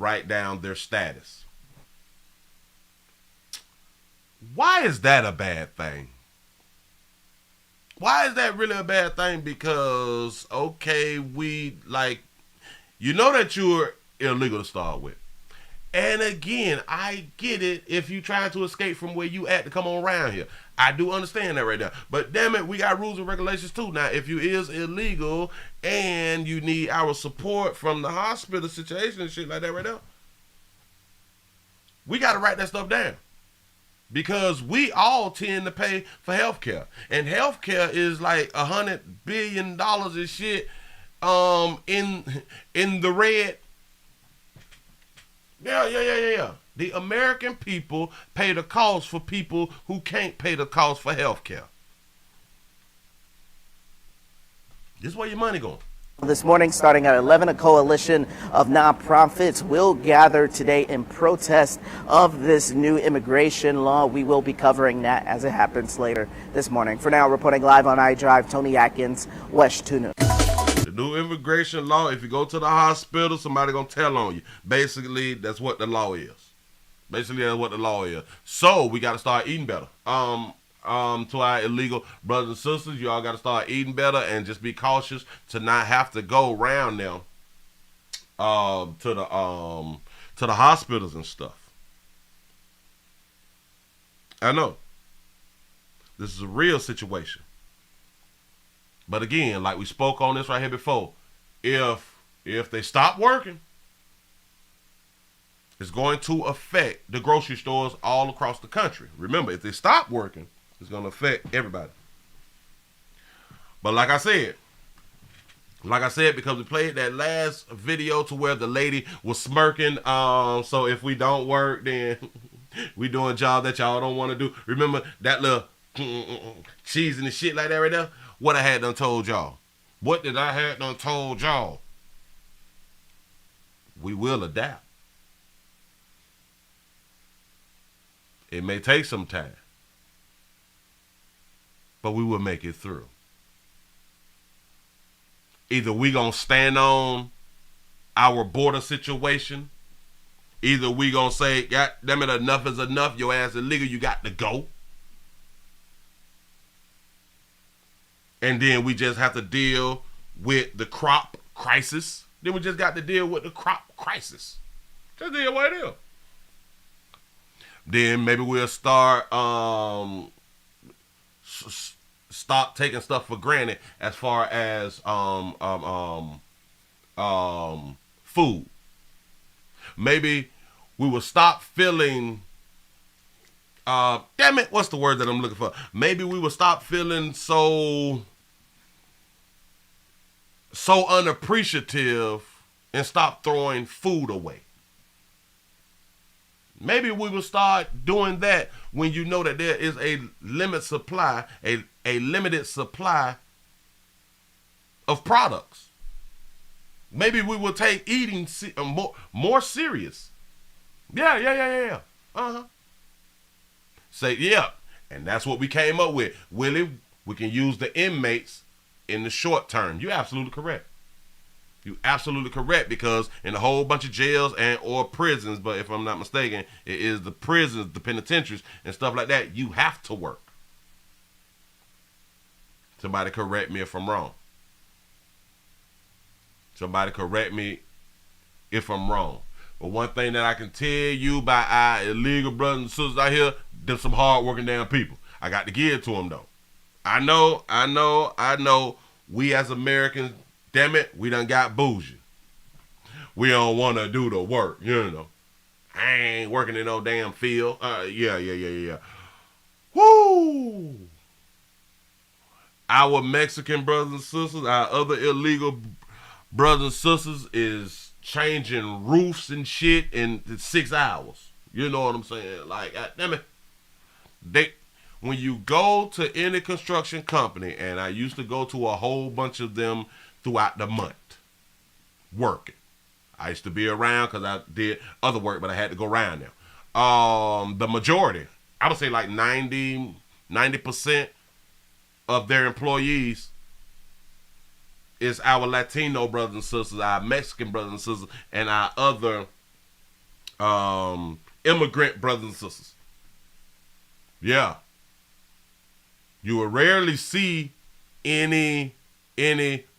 write down their status. Why is that a bad thing? Why is that really a bad thing? Because, okay, we, like, you know that you're illegal to start with. And again, I get it if you trying to escape from where you at to come on around here. I do understand that right now. But damn it, we got rules and regulations too. Now, if you is illegal and you need our support from the hospital situation and shit like that right now, we got to write that stuff down. Because we all tend to pay for healthcare. And healthcare is like $100 billion and shit in the red. Yeah. The American people pay the cost for people who can't pay the cost for health care. This is where your money going. This morning, starting at 11, a coalition of nonprofits will gather today in protest of this new immigration law. We will be covering that as it happens later this morning. For now, reporting live on iDrive, Tony Atkins, West 2 News. The new immigration law, if you go to the hospital, somebody gonna tell on you. Basically, that's what the law is. So we gotta start eating better. To our illegal brothers and sisters, you all gotta start eating better and just be cautious to not have to go around now to the hospitals and stuff. I know. This is a real situation. But again, like we spoke on this right here before, if they stop working, it's going to affect the grocery stores all across the country. Remember, if they stop working, it's going to affect everybody. But like I said, because we played that last video to where the lady was smirking, so if we don't work, then we doing a job that y'all don't want to do. Remember that little cheese and the shit like that right there? What I had done told y'all. What did I had done told y'all? We will adapt. It may take some time, but we will make it through. Either we gonna stand on our border situation, either we gonna say, God damn it, enough is enough, your ass illegal, you got to go. And then we just have to deal with the crop crisis. Then we just got to deal with the crop crisis. Just deal with it. Then maybe we'll start stop taking stuff for granted as far as food. Maybe we will stop feeling damn it, what's the word that I'm looking for? Maybe we will stop feeling so unappreciative and stop throwing food away. Maybe we will start doing that when you know that there is a limited supply of products. Maybe we will take eating more serious. Yeah. Say, yeah. And that's what we came up with. Willie, we can use the inmates in the short term. You're absolutely correct. You're absolutely correct, because in a whole bunch of jails and or prisons, but if I'm not mistaken, it is the prisons, the penitentiaries and stuff like that, you have to work. Somebody correct me if I'm wrong. But one thing that I can tell you by our illegal brothers and sisters out here, them some hard working damn people. I got to give it to them though. I know. We as Americans, damn it, we done got bougie. We don't want to do the work, you know. I ain't working in no damn field. Yeah. Woo! Our Mexican brothers and sisters, our other illegal brothers and sisters is changing roofs and shit in 6 hours. You know what I'm saying? Like, damn it. When you go to any construction company, and I used to go to a whole bunch of them throughout the month, working. I used to be around because I did other work, but I had to go around now. The majority, I would say like 90% of their employees is our Latino brothers and sisters, our Mexican brothers and sisters, and our other immigrant brothers and sisters. Yeah. You will rarely see any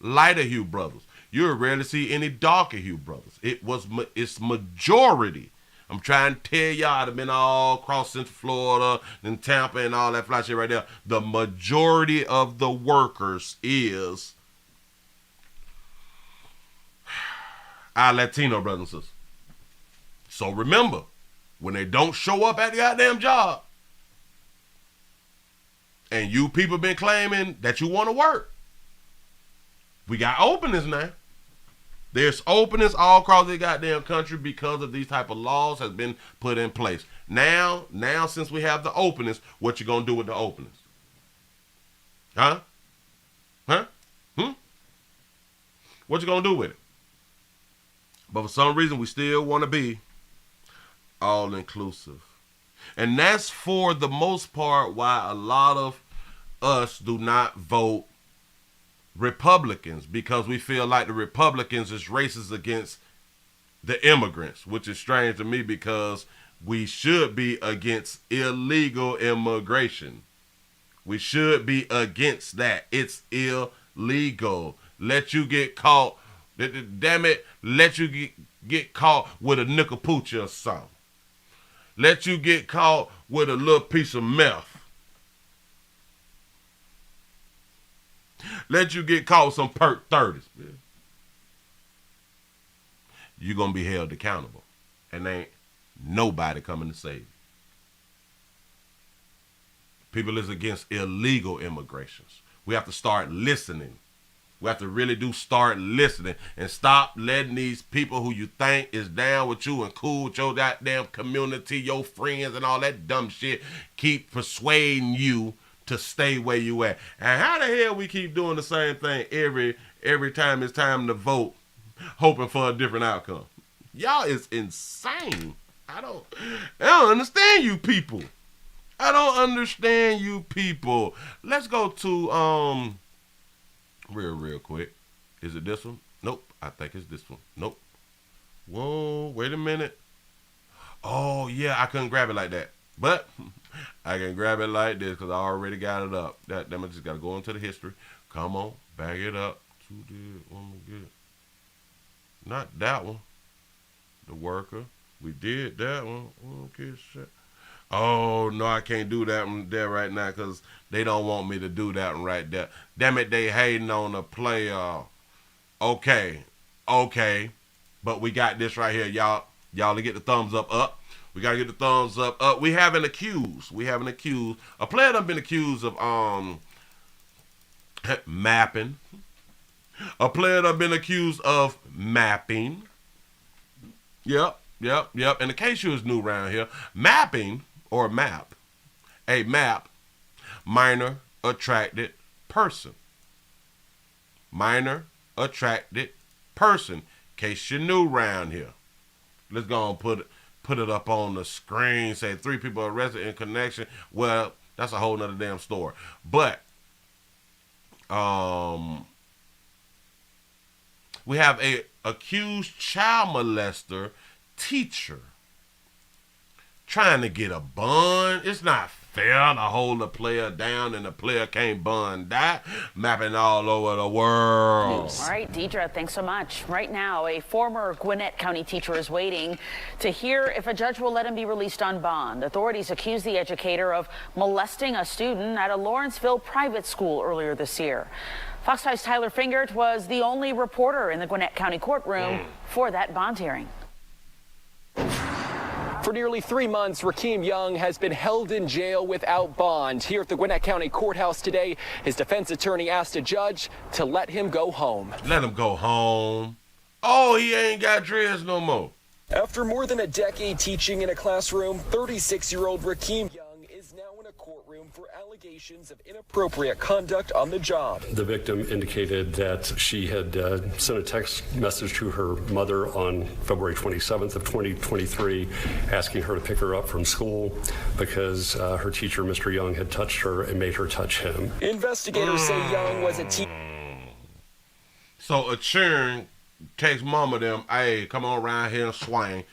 lighter hue brothers. You will rarely see any darker hue brothers. It's majority I'm trying to tell y'all, I've been all across Central Florida and Tampa and all that fly shit right there. The majority of the workers is our Latino brothers and sisters. So remember, when they don't show up at the goddamn job, and you people been claiming that you want to work, we got openings now. There's openings all across the goddamn country because of these type of laws has been put in place. Now since we have the openings, what you gonna do with the openings? Huh? What you gonna do with it? But for some reason, we still want to be all inclusive. And that's for the most part why a lot of us do not vote Republicans, because we feel like the Republicans is racist against the immigrants, which is strange to me because we should be against illegal immigration. We should be against that. It's illegal. Let you get caught, damn it, let you get caught with a nickel pooch or something. Let you get caught with a little piece of meth. Let you get caught with some perk 30s. You're going to be held accountable. And ain't nobody coming to save you. People is against illegal immigrations. We have to start listening. We have to really start listening and stop letting these people who you think is down with you and cool with your goddamn community, your friends and all that dumb shit, keep persuading you to stay where you at. And how the hell we keep doing the same thing every time it's time to vote, hoping for a different outcome? Y'all is insane. I don't understand you people. I don't understand you people. Let's go to real quick. Is it this one? Nope. I think it's this one. Nope. Whoa, wait a minute. Oh yeah, I couldn't grab it like that. But I can grab it like this because I already got it up. That I just got to go into the history. Come on, back it up. Not that one. The worker. We did that one. Okay, shit. Oh, no, I can't do that one there right now because they don't want me to do that one right there. Damn it, they hating on the player. Okay. But we got this right here, y'all. Y'all to get the thumbs up. We got to get the thumbs up. We have an accused. A player done been accused of mapping. A player done been accused of mapping. Yep. And in case you was new around here, mapping or map, a map, minor attracted person. Minor attracted person. In case you're new around here. Let's go and put it up on the screen. Say 3 people arrested in connection. Well, that's a whole nother damn story. But we have a accused child molester teacher trying to get a bond. It's not fair to hold the player down and the player can't bond that. Mapping all over the world. All right, Deidre, thanks so much. Right now, a former Gwinnett County teacher is waiting to hear if a judge will let him be released on bond. Authorities accuse the educator of molesting a student at a Lawrenceville private school earlier this year. Fox 5's Tyler Fingert was the only reporter in the Gwinnett County courtroom for that bond hearing. For nearly 3 months, Rakeem Young has been held in jail without bond. Here at the Gwinnett County Courthouse today, his defense attorney asked a judge to let him go home. Let him go home. Oh, he ain't got dreads no more. After more than a decade teaching in a classroom, 36-year-old Rakeem Young is now in a courtroom for allegations of inappropriate conduct on the job. The victim indicated that she had sent a text message to her mother on February 27th of 2023 asking her to pick her up from school because her teacher, Mr. Young, had touched her and made her touch him. Investigators say Young was a teacher. So a churn takes mama them, hey, come on around here and swing.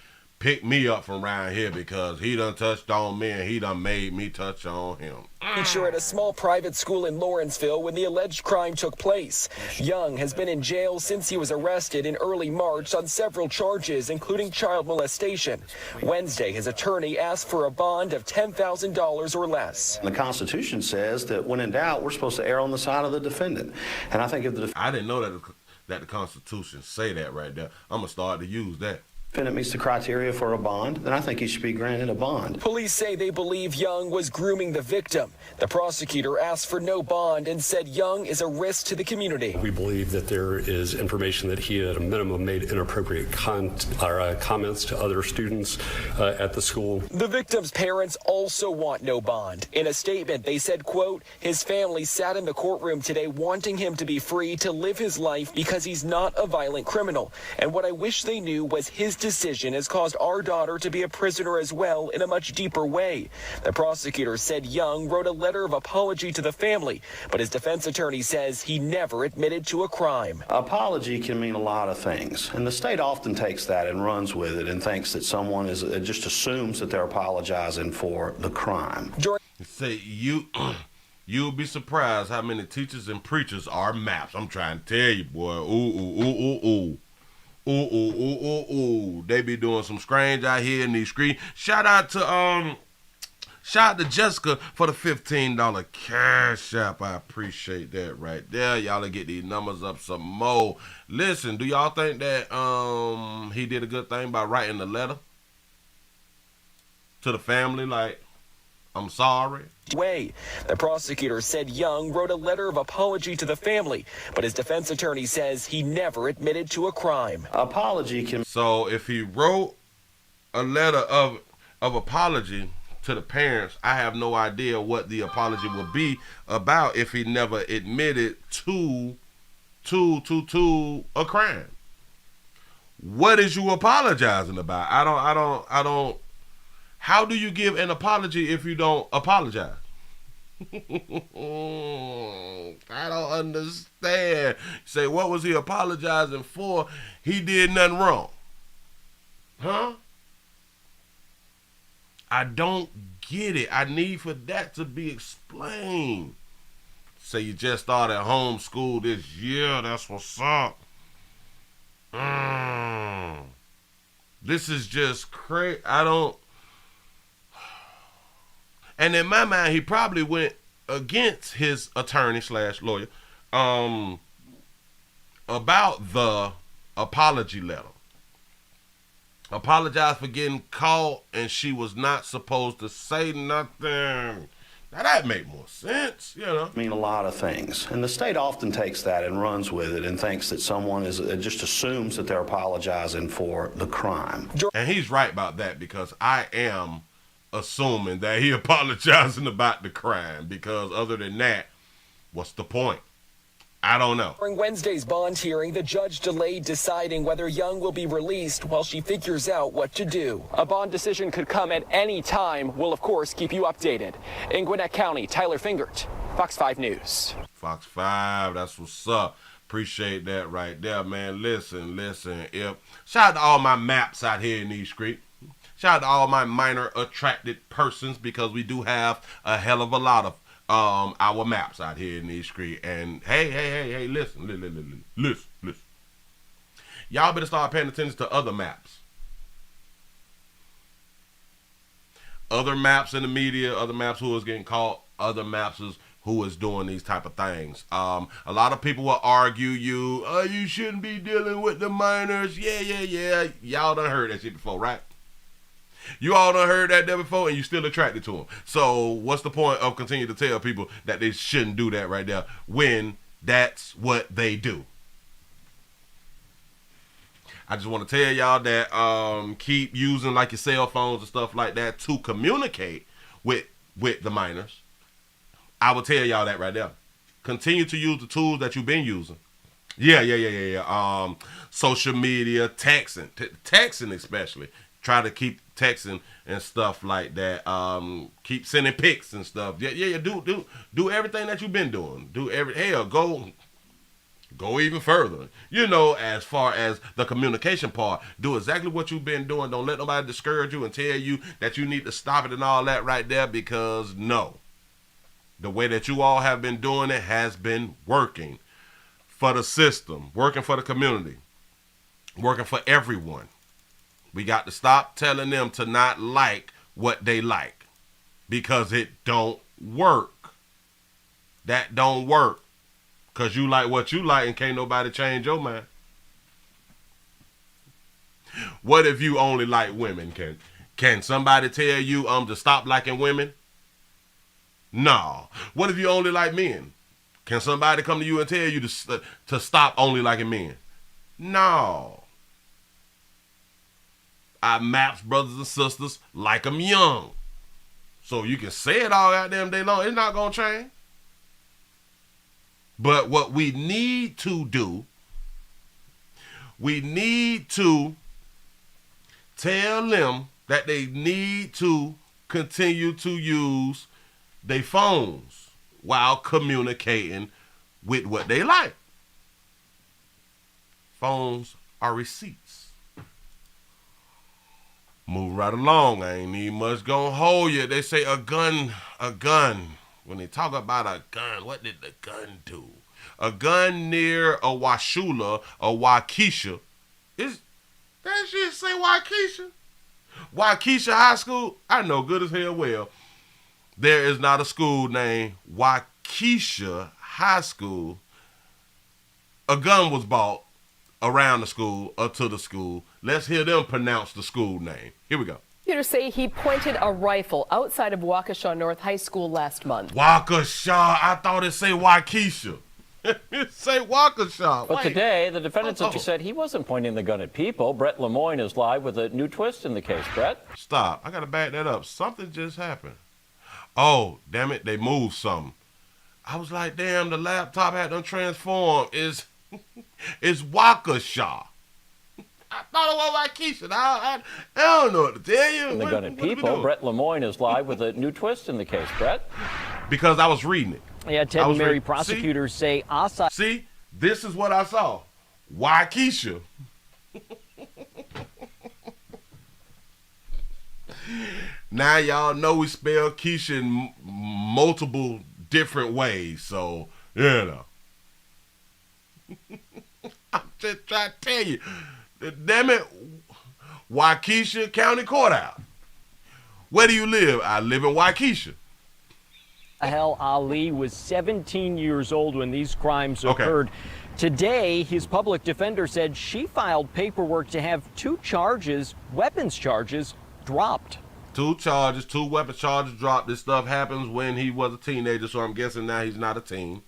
pick me up from around here because he done touched on me and he done made me touch on him. Teacher at a small private school in Lawrenceville when the alleged crime took place. Young has been in jail since he was arrested in early March on several charges, including child molestation. Wednesday, his attorney asked for a bond of $10,000 or less. The Constitution says that when in doubt, we're supposed to err on the side of the defendant. And I think if the I didn't know that the Constitution say that right there. I'm going to start to use that. defendant meets the criteria for a bond, then I think he should be granted a bond. Police say they believe Young was grooming the victim. The prosecutor asked for no bond and said Young is a risk to the community. We believe that there is information that he at a minimum made inappropriate comments to other students at the school. The victim's parents also want no bond. In a statement, they said, quote, his family sat in the courtroom today wanting him to be free to live his life because he's not a violent criminal. And what I wish they knew was his decision has caused our daughter to be a prisoner as well in a much deeper way. The prosecutor said Young wrote a letter of apology to the family, but his defense attorney says he never admitted to a crime. Apology can mean a lot of things, and the state often takes that and runs with it and thinks that someone is just assumes that they're apologizing for the crime. Say you'll be surprised how many teachers and preachers are maps. I'm trying to tell you, boy. Ooh. They be doing some strange out here in these streets. Shout out to Jessica for the $15 cash app. I appreciate that right there. Y'all to get these numbers up some more. Listen, do y'all think that he did a good thing by writing the letter to the family like, I'm sorry? The prosecutor said Young wrote a letter of apology to the family, but his defense attorney says he never admitted to a crime. Apology can... So if he wrote a letter of apology to the parents, I have no idea what the apology would be about if he never admitted to a crime. What is you apologizing about? I don't. How do you give an apology if you don't apologize? I don't understand. Say, what was he apologizing for? He did nothing wrong. Huh? I don't get it. I need for that to be explained. Say you just started homeschool this year. That's what's up. This is just crazy. I don't. And in my mind, he probably went against his attorney/lawyer about the apology letter. Apologize for getting caught, and she was not supposed to say nothing. Now that make more sense, you know. Mean a lot of things, and the state often takes that and runs with it and thinks that someone is just assumes that they're apologizing for the crime. And he's right about that, because I am assuming that he apologizing about the crime, because other than that, what's the point? I don't know. During Wednesday's bond hearing, the judge delayed deciding whether Young will be released while she figures out what to do. A bond decision could come at any time. We'll, of course, keep you updated. In Gwinnett County, Tyler Fingert, Fox 5 News. Fox 5, that's what's up. Appreciate that right there, man. Listen. Shout out to all my maps out here in these streets. Shout out to all my minor attracted persons, because we do have a hell of a lot of our maps out here in these streets. And hey, listen. Y'all better start paying attention to other maps. Other maps in the media, other maps who is getting caught, other maps who is doing these type of things. A lot of people will argue you shouldn't be dealing with the minors. Yeah. Y'all done heard that shit before, right? You all done heard that there before, and you still attracted to them. So what's the point of continuing to tell people that they shouldn't do that right there when that's what they do? I just want to tell y'all that keep using like your cell phones and stuff like that to communicate with the minors. I will tell y'all that right there. Continue to use the tools that you've been using. Yeah. Social media, texting especially. Try to keep texting and stuff like that. Keep sending pics and stuff. Yeah. Do everything that you've been doing. Go go even further. You know, as far as the communication part, do exactly what you've been doing. Don't let nobody discourage you and tell you that you need to stop it and all that right there, because no. The way that you all have been doing it has been working for the system, working for the community, working for everyone. We got to stop telling them to not like what they like, because it don't work. That don't work. Because you like what you like and can't nobody change your mind. What if you only like women? Can somebody tell you to stop liking women? No. What if you only like men? Can somebody come to you and tell you to stop only liking men? No. Our maps, brothers and sisters, like them young. So you can say it all goddamn day long. It's not going to change. But what we need to do, we need to tell them that they need to continue to use their phones while communicating with what they like. Phones are receipts. Move right along. I ain't even much gonna hold you. They say a gun. When they talk about a gun, what did the gun do? A gun near a Washula or Waukesha. That shit say Waukesha? Waukesha High School? I know good as hell well. There is not a school named Waukesha High School. A gun was bought around the school or to the school. Let's hear them pronounce the school name. Here we go. Prosecutors say he pointed a rifle outside of Waukesha North High School last month. Waukesha. I thought it say Waukesha. It say Waukesha. But today, the defendant's attorney said he wasn't pointing the gun at people. Brett Lemoyne is live with a new twist in the case. Brett? Stop. I got to back that up. Something just happened. Oh, damn it. They moved something. I was like, damn, the laptop had them transformed. It's Waukesha. I thought it was Waukesha. I don't know what to tell you. The gun at people. Brett Lemoyne is live with a new twist in the case. Brett? Because I was reading it. Yeah, Ted and Mary prosecutors say Asa. See, this is what I saw. Waukesha. Now y'all know we spell Keisha in multiple different ways. So, you know. I'm just trying to tell you. Damn it, Waukesha County Courthouse. Where do you live? I live in Waukesha. Ahel Ali was 17 years old when these crimes occurred. Today, his public defender said she filed paperwork to have two weapons charges, dropped. Two weapons charges dropped. This stuff happens when he was a teenager, so I'm guessing now he's not a teen.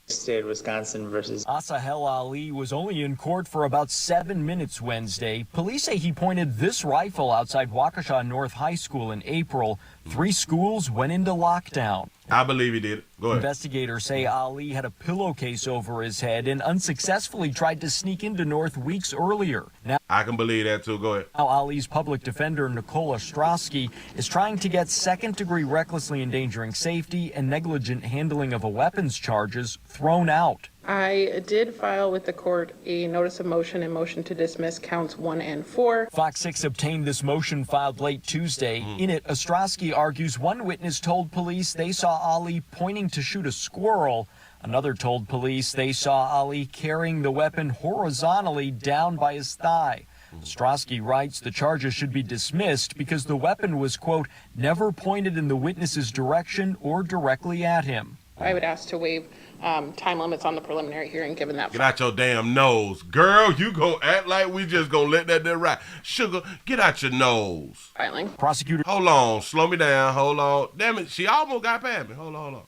State of Wisconsin versus Asahel Ali was only in court for about 7 minutes Wednesday. Police say he pointed this rifle outside Waukesha North High School in April. 3 schools went into lockdown. I believe he did. Go ahead. Investigators say Ali had a pillowcase over his head and unsuccessfully tried to sneak into North weeks earlier. Now, I can believe that too. Go ahead. Now Ali's public defender, Nicole Ostrowski, is trying to get second-degree recklessly endangering safety and negligent handling of a weapons charges thrown out. I did file with the court a notice of motion and motion to dismiss counts 1 and 4. Fox 6 obtained this motion filed late Tuesday. In it, Ostrowski argues one witness told police they saw Ali pointing to shoot a squirrel. Another told police they saw Ali carrying the weapon horizontally down by his thigh. Ostrowski writes the charges should be dismissed because the weapon was, quote, never pointed in the witness's direction or directly at him. I would ask to waive time limits on the preliminary hearing given that. Get out your damn nose. Girl, you gonna act like we just gonna let that there ride. Sugar, get out your nose. Filing. Prosecutor. Hold on. Slow me down. Hold on. Damn it. She almost got past me. Hold on.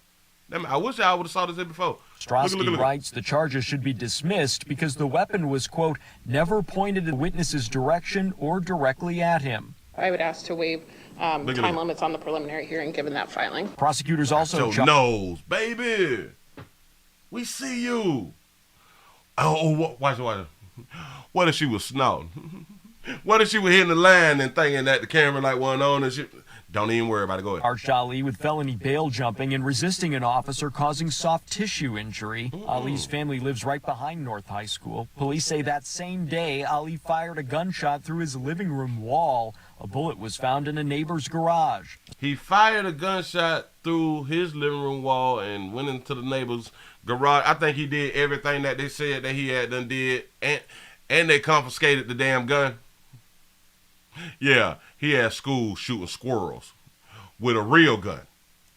Damn it. I wish I would have saw this in before. Ostrowski writes the charges should be dismissed because the weapon was, quote, never pointed in the witness's direction or directly at him. I would ask to waive time limits on the preliminary hearing given that filing. Prosecutors also your nose, baby. We see you. Oh, watch. What if she was snorting? What if she was hitting the line and thinking that the camera light wasn't on and shit? Don't even worry about it. Go ahead. Charged Ali with felony bail jumping and resisting an officer causing soft tissue injury. Ali's family lives right behind North High School. Police say that same day, Ali fired a gunshot through his living room wall. A bullet was found in a neighbor's garage. He fired a gunshot through his living room wall and went into the neighbor's garage. I think he did everything that they said that he had done did, and they confiscated the damn gun. Yeah, he had school shooting squirrels with a real gun.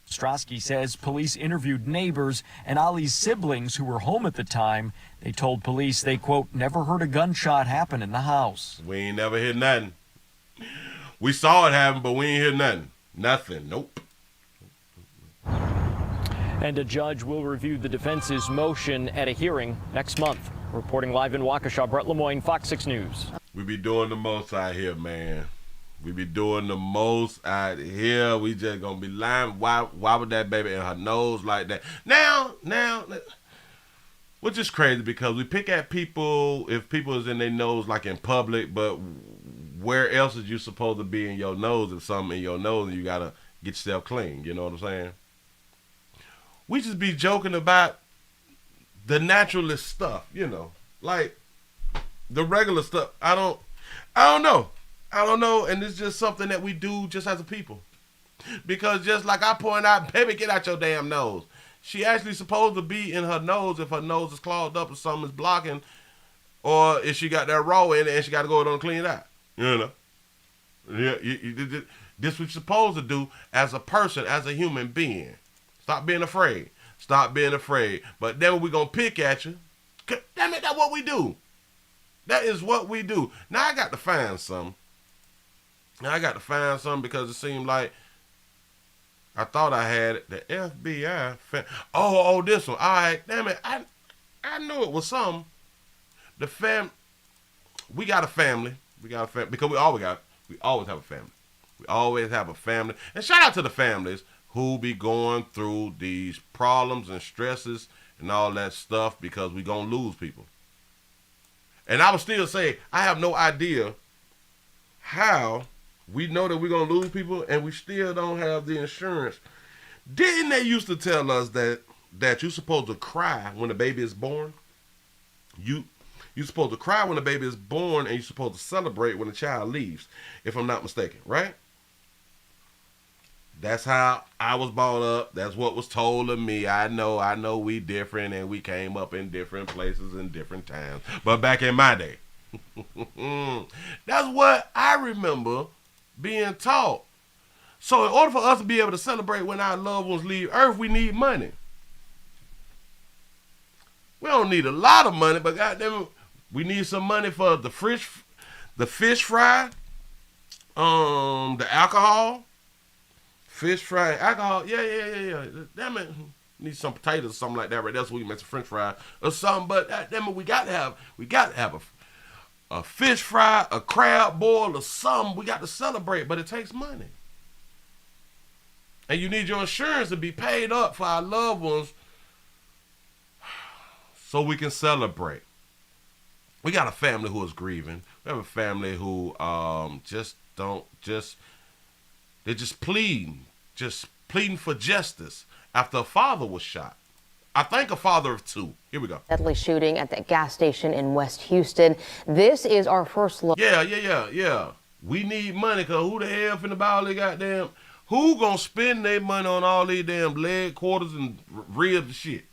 Ostrowski says police interviewed neighbors and Ali's siblings who were home at the time. They told police they, quote, never heard a gunshot happen in the house. We ain't never heard nothing. We saw it happen, but we ain't hear nothing. Nothing. Nope. And a judge will review the defense's motion at a hearing next month. Reporting live in Waukesha, Brett Lemoyne, Fox 6 News. We be doing the most out here, man. We be doing the most out here. We just gonna be lying. Why would that baby in her nose like that? Now, which is crazy because we pick at people if people is in their nose like in public, but where else is you supposed to be in your nose if something in your nose and you gotta get yourself clean? You know what I'm saying? We just be joking about the naturalist stuff, you know, like the regular stuff. I don't know, and it's just something that we do just as a people. Because just like I point out, baby, get out your damn nose. She actually supposed to be in her nose if her nose is clogged up or something is blocking, or if she got that raw in it and she got to go and clean it out. You know, yeah, this what you're supposed to do as a person, as a human being. Stop being afraid. Stop being afraid. But then we're gonna pick at you. Damn it, that's what we do. That is what we do. Now I got to find some. Because it seemed like I thought I had it. The FBI. This one. All right, damn it. I knew it was some. We got a family. Because we always have a family. We always have a family. And shout out to the families who be going through these problems and stresses and all that stuff because we gonna lose people. And I would still say, I have no idea how we know that we're going to lose people and we still don't have the insurance. Didn't they used to tell us that you're supposed to cry when the baby is born? You're supposed to cry when the baby is born and you're supposed to celebrate when the child leaves, if I'm not mistaken, right? That's how I was brought up. That's what was told of me. I know we different and we came up in different places and different times. But back in my day, that's what I remember being taught. So in order for us to be able to celebrate when our loved ones leave Earth, we need money. We don't need a lot of money, but goddamn, we need some money for the fish fry, the alcohol. Fish fry, alcohol, yeah. Damn it, need some potatoes or something like that, right? That's what we make some French fry or something. But damn it, we got to have a fish fry, a crab boil, or something. We got to celebrate, but it takes money, and you need your insurance to be paid up for our loved ones, so we can celebrate. We got a family who is grieving. We have a family who they're just pleading for justice after a father was shot. I think a father of two. Here we go. Deadly shooting at the gas station in West Houston. This is our first look. Yeah. We need money because who the hell finna buy all they goddamn? Who gonna spend their money on all these damn leg quarters and ribs and shit?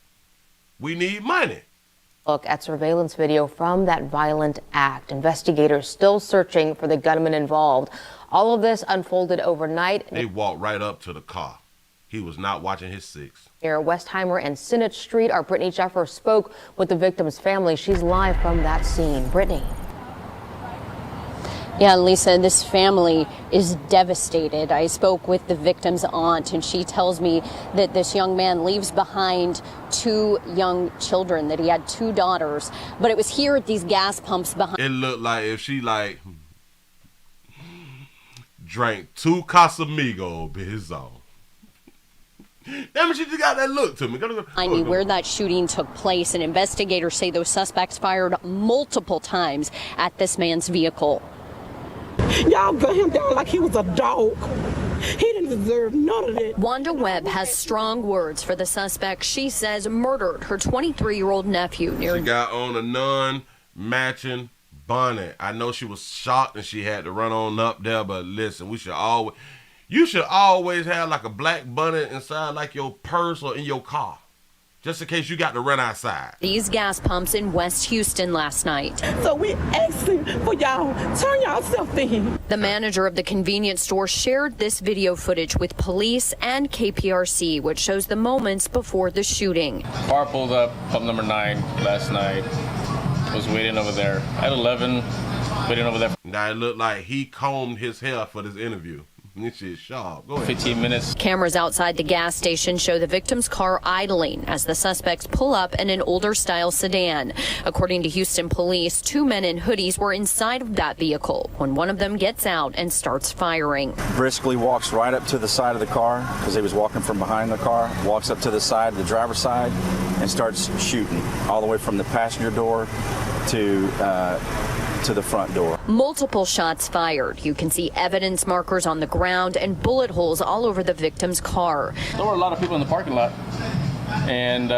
We need money. Look at surveillance video from that violent act. Investigators still searching for the gunman involved. All of this unfolded overnight. They walked right up to the car. He was not watching his six. Near Westheimer and Sinnott Street, our Brittany Jeffer spoke with the victim's family. She's live from that scene. Brittany. Yeah, Lisa, this family is devastated. I spoke with the victim's aunt, and she tells me that this young man leaves behind 2 young children, that he had 2 daughters. But it was here at these gas pumps behind. It looked like if she drank 2 Casamigos bizarre. Damn it, she just got that look to me. I mean, where that shooting took place, and investigators say those suspects fired multiple times at this man's vehicle. Y'all gun him down like he was a dog. He didn't deserve none of it. Wanda Webb has strong words for the suspect she says murdered her 23-year-old nephew near. She got on a non-matching bonnet. I know she was shocked and she had to run on up there, but listen, you should always have like a black bonnet inside like your purse or in your car, just in case you got to run outside. These gas pumps in West Houston last night. So we asking for y'all, turn yourself in. The manager of the convenience store shared this video footage with police and KPRC, which shows the moments before the shooting. Car pulled up, pump number 9 last night. Was waiting over there at 11, waiting over there. Now it looked like he combed his hair for this interview. This shit sharp. Go ahead. 15 minutes. Cameras outside the gas station show the victim's car idling as the suspects pull up in an older style sedan. According to Houston police, 2 men in hoodies were inside of that vehicle when one of them gets out and starts firing. Briskly walks right up to the side of the car because he was walking from behind the car, walks up to the side, the driver's side, and starts shooting all the way from the passenger door to the front door. Multiple shots fired. You can see evidence markers on the ground and bullet holes all over the victim's car. There were a lot of people in the parking lot, and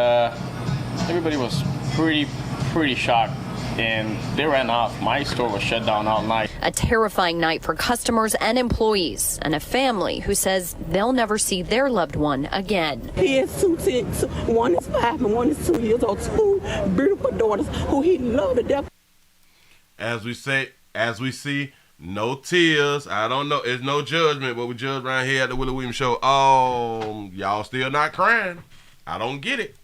everybody was pretty shocked, and they ran off. My store was shut down all night. A terrifying night for customers and employees, and a family who says they'll never see their loved one again. He has 2 kids. One is 5 and one is 2 years old. 2 beautiful daughters who he loved to death. As we see, no tears. I don't know. It's no judgment, but we judge around here at the Willie Williams Show. Oh, y'all still not crying. I don't get it.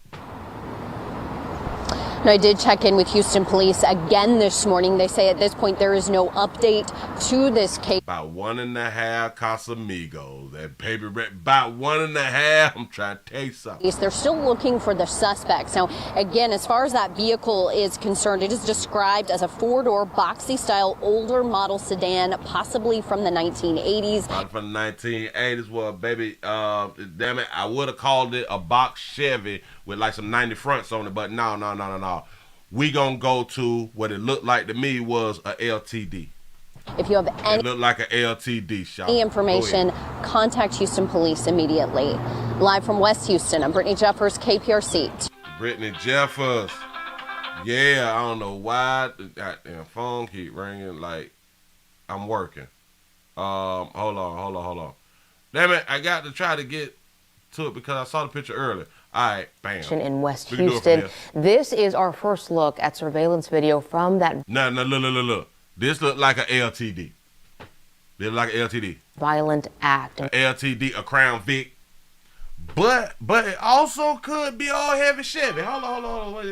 Now, I did check in with Houston police again this morning. They say at this point there is no update to this case. About 1.5 Casamigos. That paper red. About 1.5. I'm trying to tell you something. They're still looking for the suspects. Now, again, as far as that vehicle is concerned, it is described as a 4-door boxy-style older model sedan, possibly from the 1980s. From the 1980s, well, baby, damn it, I would have called it a box Chevy with like some 90 fronts on it, but no. We gonna go to what it looked like to me was a LTD. If you have any, it looked like a LTD shop. Any information, contact Houston Police immediately. Live from West Houston, I'm Brittany Jeffers, KPRC. Brittany Jeffers. Yeah, I don't know why the goddamn phone keep ringing like I'm working. Hold on. Damn it, I got to try to get to it because I saw the picture earlier. All right, bam. In West Houston. This is our first look at surveillance video from that. No, look. This looked like an LTD. Violent act. A LTD, a Crown Vic. But it also could be all heavy Chevy. Hold on.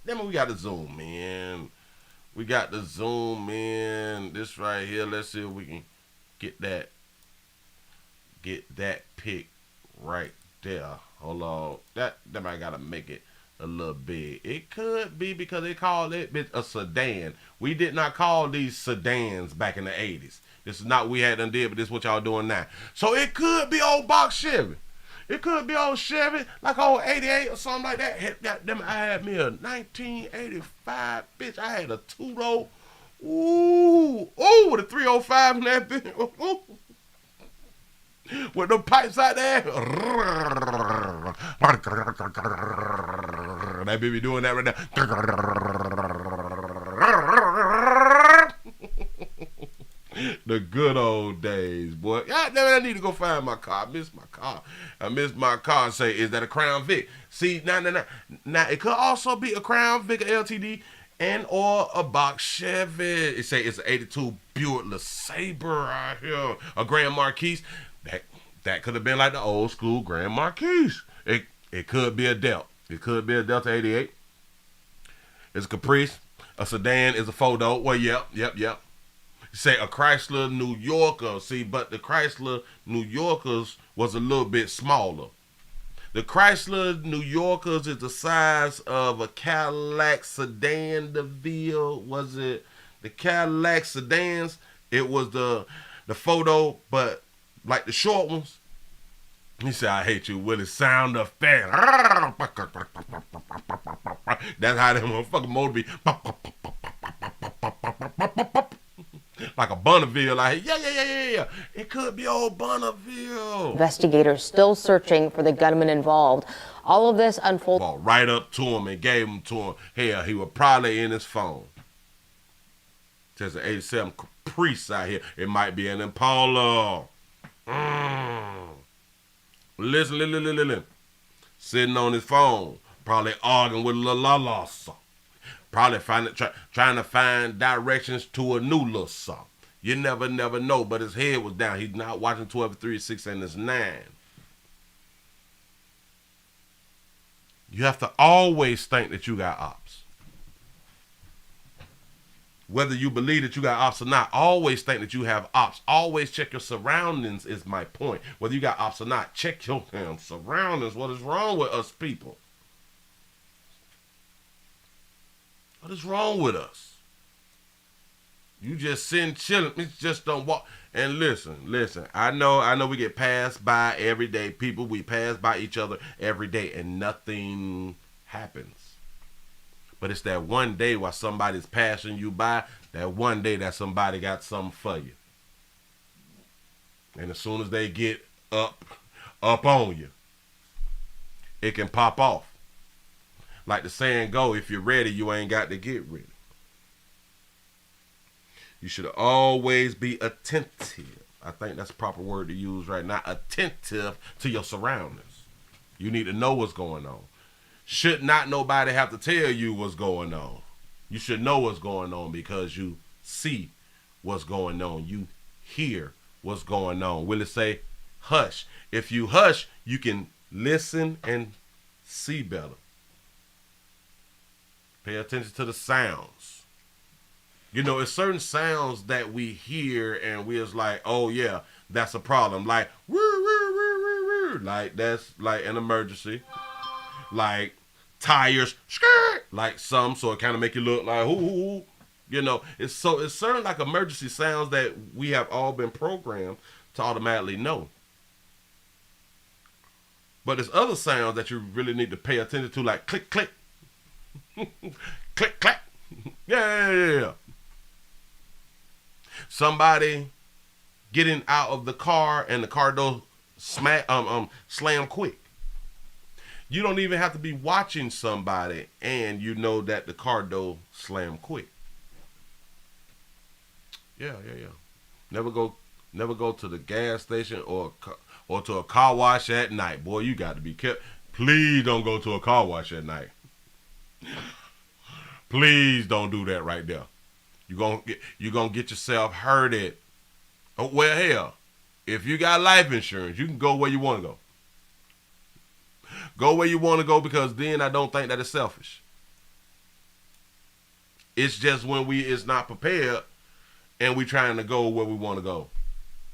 Damn, we got to zoom in. This right here. Let's see if we can get that pic right there. Hold on. That might gotta make it a little big. It could be because they called it a sedan. We did not call these sedans back in the 80s. This is not what we had done did, but this is what y'all doing now. So it could be old box Chevy. It could be old Chevy, like old 88 or something like that. Goddamn, I had me a 1985, bitch. I had a 2-door. Ooh, with a 305 in that bitch. Ooh. With the pipes out there. That baby doing that right now. The good old days, boy. God damn it, I need to go find my car. I miss my car. Say, is that a Crown Vic? See, now, it could also be a Crown Vic, a LTD, and or a box Chevy. It say it's an 82 Buick LeSabre right here. A Grand Marquis. That could have been like the old school Grand Marquis. It could be a Delta. It could be a Delta 88. It's a Caprice. A sedan is a 4-door. Well, yep. Say a Chrysler New Yorker. See, but the Chrysler New Yorkers was a little bit smaller. The Chrysler New Yorkers is the size of a Cadillac sedan DeVille. Was it the Cadillac sedans? It was the 4-door, but like the short ones. He said, I hate you, Willie. Sound effect. That's how that motherfucking motor be. like a Bonneville. Like, yeah. It could be old Bonneville. Investigators still searching for the gunman involved. All of this unfolded. Walked right up to him and gave him to him. Hell, he was probably in his phone. There's an 87 Caprice out here. It might be an Impala. Listen. Sitting on his phone, probably arguing with a little la song. Probably trying to find directions to a new little song. You never know, but his head was down. He's not watching 12, 3, 6, and it's 9. You have to always think that you got ops. Whether you believe that you got ops or not, always think that you have ops. Always check your surroundings is my point. Whether you got ops or not, check your damn surroundings. What is wrong with us people? What is wrong with us? You just sitting chilling. You just don't walk. And listen. I know we get passed by every day. People, we pass by each other every day and nothing happens. But it's that one day while somebody's passing you by, that one day that somebody got something for you. And as soon as they get up on you, it can pop off. Like the saying go, if you're ready, you ain't got to get ready. You should always be attentive. I think that's the proper word to use right now. Attentive to your surroundings. You need to know what's going on. Should not nobody have to tell you what's going on. You should know what's going on because you see what's going on. You hear what's going on. Will it say hush? If you hush, you can listen and see better. Pay attention to the sounds. You know, it's certain sounds that we hear and we're just like, oh yeah, that's a problem. Like, woo, woo, woo, woo, woo. Like that's like an emergency. Like tires, skirt, like some, so it kind of make you look like, ooh, you know. It's certain like emergency sounds that we have all been programmed to automatically know. But there's other sounds that you really need to pay attention to, like click, click, click, clack, yeah. Somebody getting out of the car and the car door slam quick. You don't even have to be watching somebody and you know that the car door slammed quick. Yeah. Never go to the gas station or to a car wash at night. Boy, you got to be careful. Please don't go to a car wash at night. Please don't do that right there. You're gonna get yourself hurted. Oh, well, hell, if you got life insurance, you can go where you want to go. Go where you want to go because then I don't think that it's selfish. It's just when it's not prepared and we trying to go where we want to go.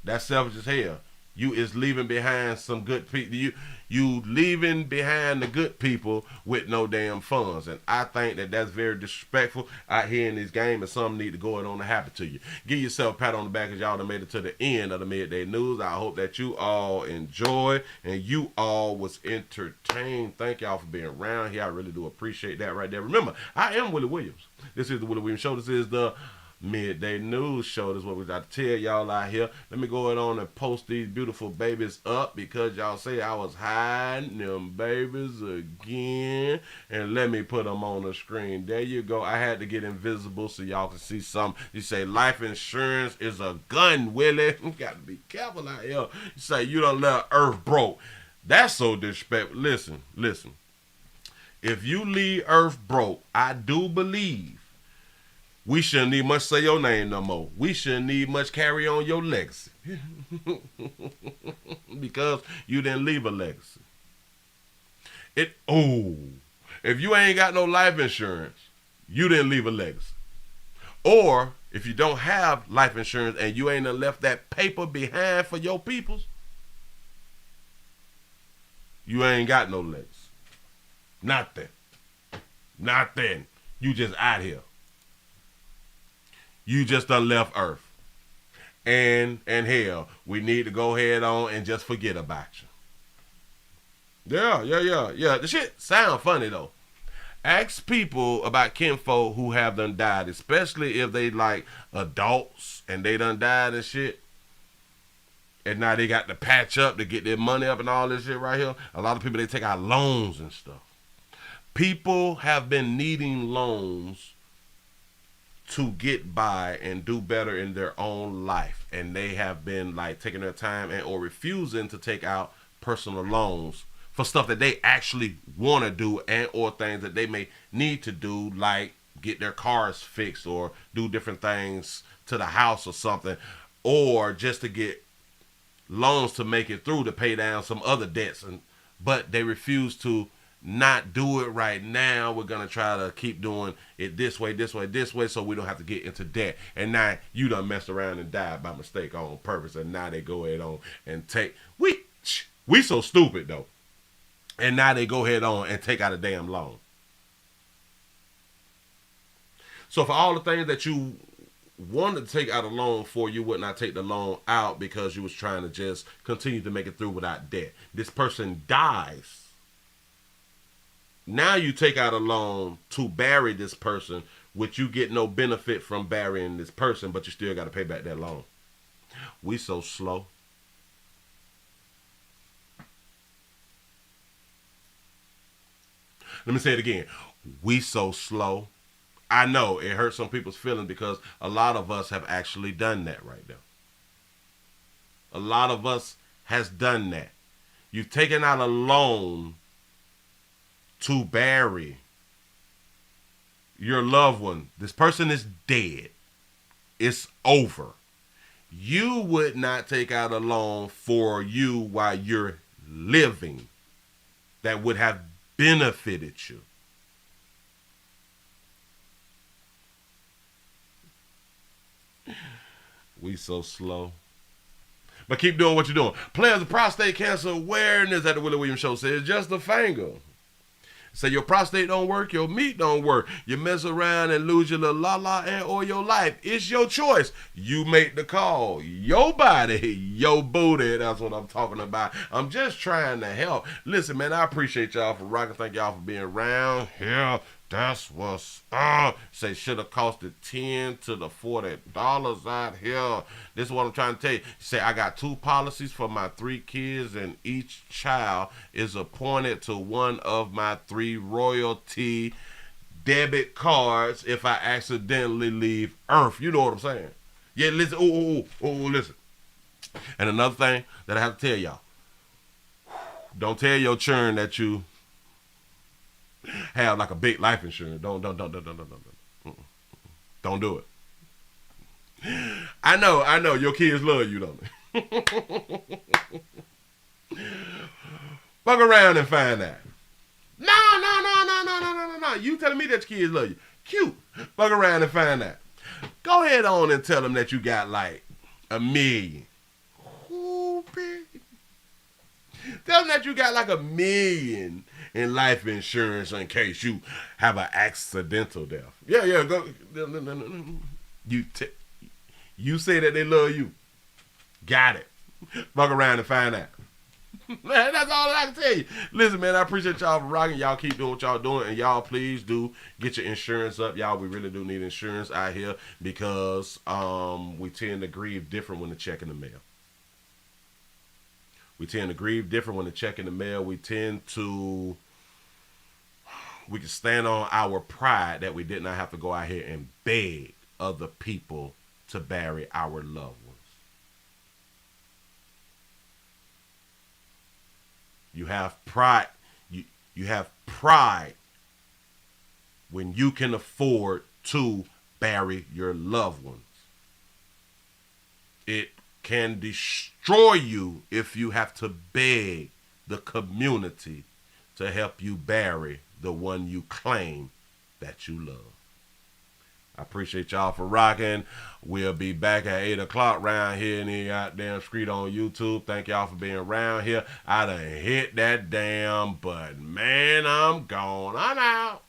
That's selfish as hell. You is leaving behind some good people. You leaving behind the good people with no damn funds. And I think that that's very disrespectful out here in this game, and something need to go on to happen to you. Give yourself a pat on the back as y'all done made it to the end of the Midday News. I hope that you all enjoy and you all was entertained. Thank y'all for being around here. I really do appreciate that right there. Remember, I am Willie Williams. This is the Willie Williams Show. This is the Midday News Show. This is what we got to tell y'all out here. Let me go ahead on and post these beautiful babies up because y'all say I was hiding them babies again. And let me put them on the screen. There you go. I had to get invisible so y'all can see some. You say life insurance is a gun, Willie. You got to be careful out here. You say you done let Earth broke. That's so disrespectful. Listen. If you leave Earth broke, I do believe we shouldn't need much say your name no more. We shouldn't need much carry on your legacy. Because you didn't leave a legacy. If you ain't got no life insurance, you didn't leave a legacy. Or if you don't have life insurance and you ain't left that paper behind for your peoples, you ain't got no legacy. Nothing. You just out here. You just done left Earth. And hell, we need to go ahead on and just forget about you. Yeah. The shit sound funny though. Ask people about kinfolk who have done died, especially if they like adults and they done died and shit. And now they got to patch up to get their money up and all this shit right here. A lot of people, they take out loans and stuff. People have been needing loans to get by and do better in their own life. And they have been like taking their time and or refusing to take out personal loans for stuff that they actually want to do and or things that they may need to do, like get their cars fixed or do different things to the house or something, or just to get loans to make it through to pay down some other debts. But they refuse to not do it right now. We're going to try to keep doing it this way, so we don't have to get into debt. And now you done messed around and died by mistake on purpose, and now they go ahead on and take, we so stupid though. And now they go ahead on and take out a damn loan. So for all the things that you wanted to take out a loan for, you would not take the loan out because you was trying to just continue to make it through without debt. This person dies. Now you take out a loan to bury this person, which you get no benefit from burying this person, but you still got to pay back that loan. We so slow. Let me say it again. We so slow. I know it hurts some people's feelings because a lot of us have actually done that right now. A lot of us has done that. You've taken out a loan to bury your loved one. This person is dead. It's over. You would not take out a loan for you while you're living that would have benefited you. We so slow. But keep doing what you're doing. Players of prostate cancer awareness at the Willie Williams Show says just a finger. Say your prostate don't work, your meat don't work. You mess around and lose your little la-la and or your life. It's your choice. You make the call. Your body, your booty. That's what I'm talking about. I'm just trying to help. Listen, man, I appreciate y'all for rocking. Thank y'all for being around here. That's what's up. Say should have costed $10 to the $40 out here. This is what I'm trying to tell you. Say I got 2 policies for my 3 kids, and each child is appointed to one of my 3 royalty debit cards if I accidentally leave Earth. You know what I'm saying? Yeah, listen. Listen. And another thing that I have to tell y'all. Don't tell your churn that you have like a big life insurance. Don't do it. I know your kids love you, don't they? Fuck around and find out. No. You telling me that your kids love you. Cute. Fuck around and find out. Go ahead on and tell them that you got like $1 million. Ooh, baby. Tell them that you got like $1 million in life insurance in case you have an accidental death. Yeah, go. You say that they love you. Got it. Fuck around and find out. Man, that's all I can tell you. Listen, man, I appreciate y'all for rocking. Y'all keep doing what y'all doing, and y'all please do get your insurance up. Y'all, we really do need insurance out here because we tend to grieve different when the check in the mail. We tend to grieve different when the check in the mail. We can stand on our pride that we did not have to go out here and beg other people to bury our loved ones. You have pride. You have pride when you can afford to bury your loved ones. It can destroy you if you have to beg the community to help you bury the one you claim that you love. I appreciate y'all for rocking. We'll be back at 8 o'clock round here in the goddamn street on YouTube. Thank y'all for being around here. I done hit that damn button. Man, I'm gone. I'm out.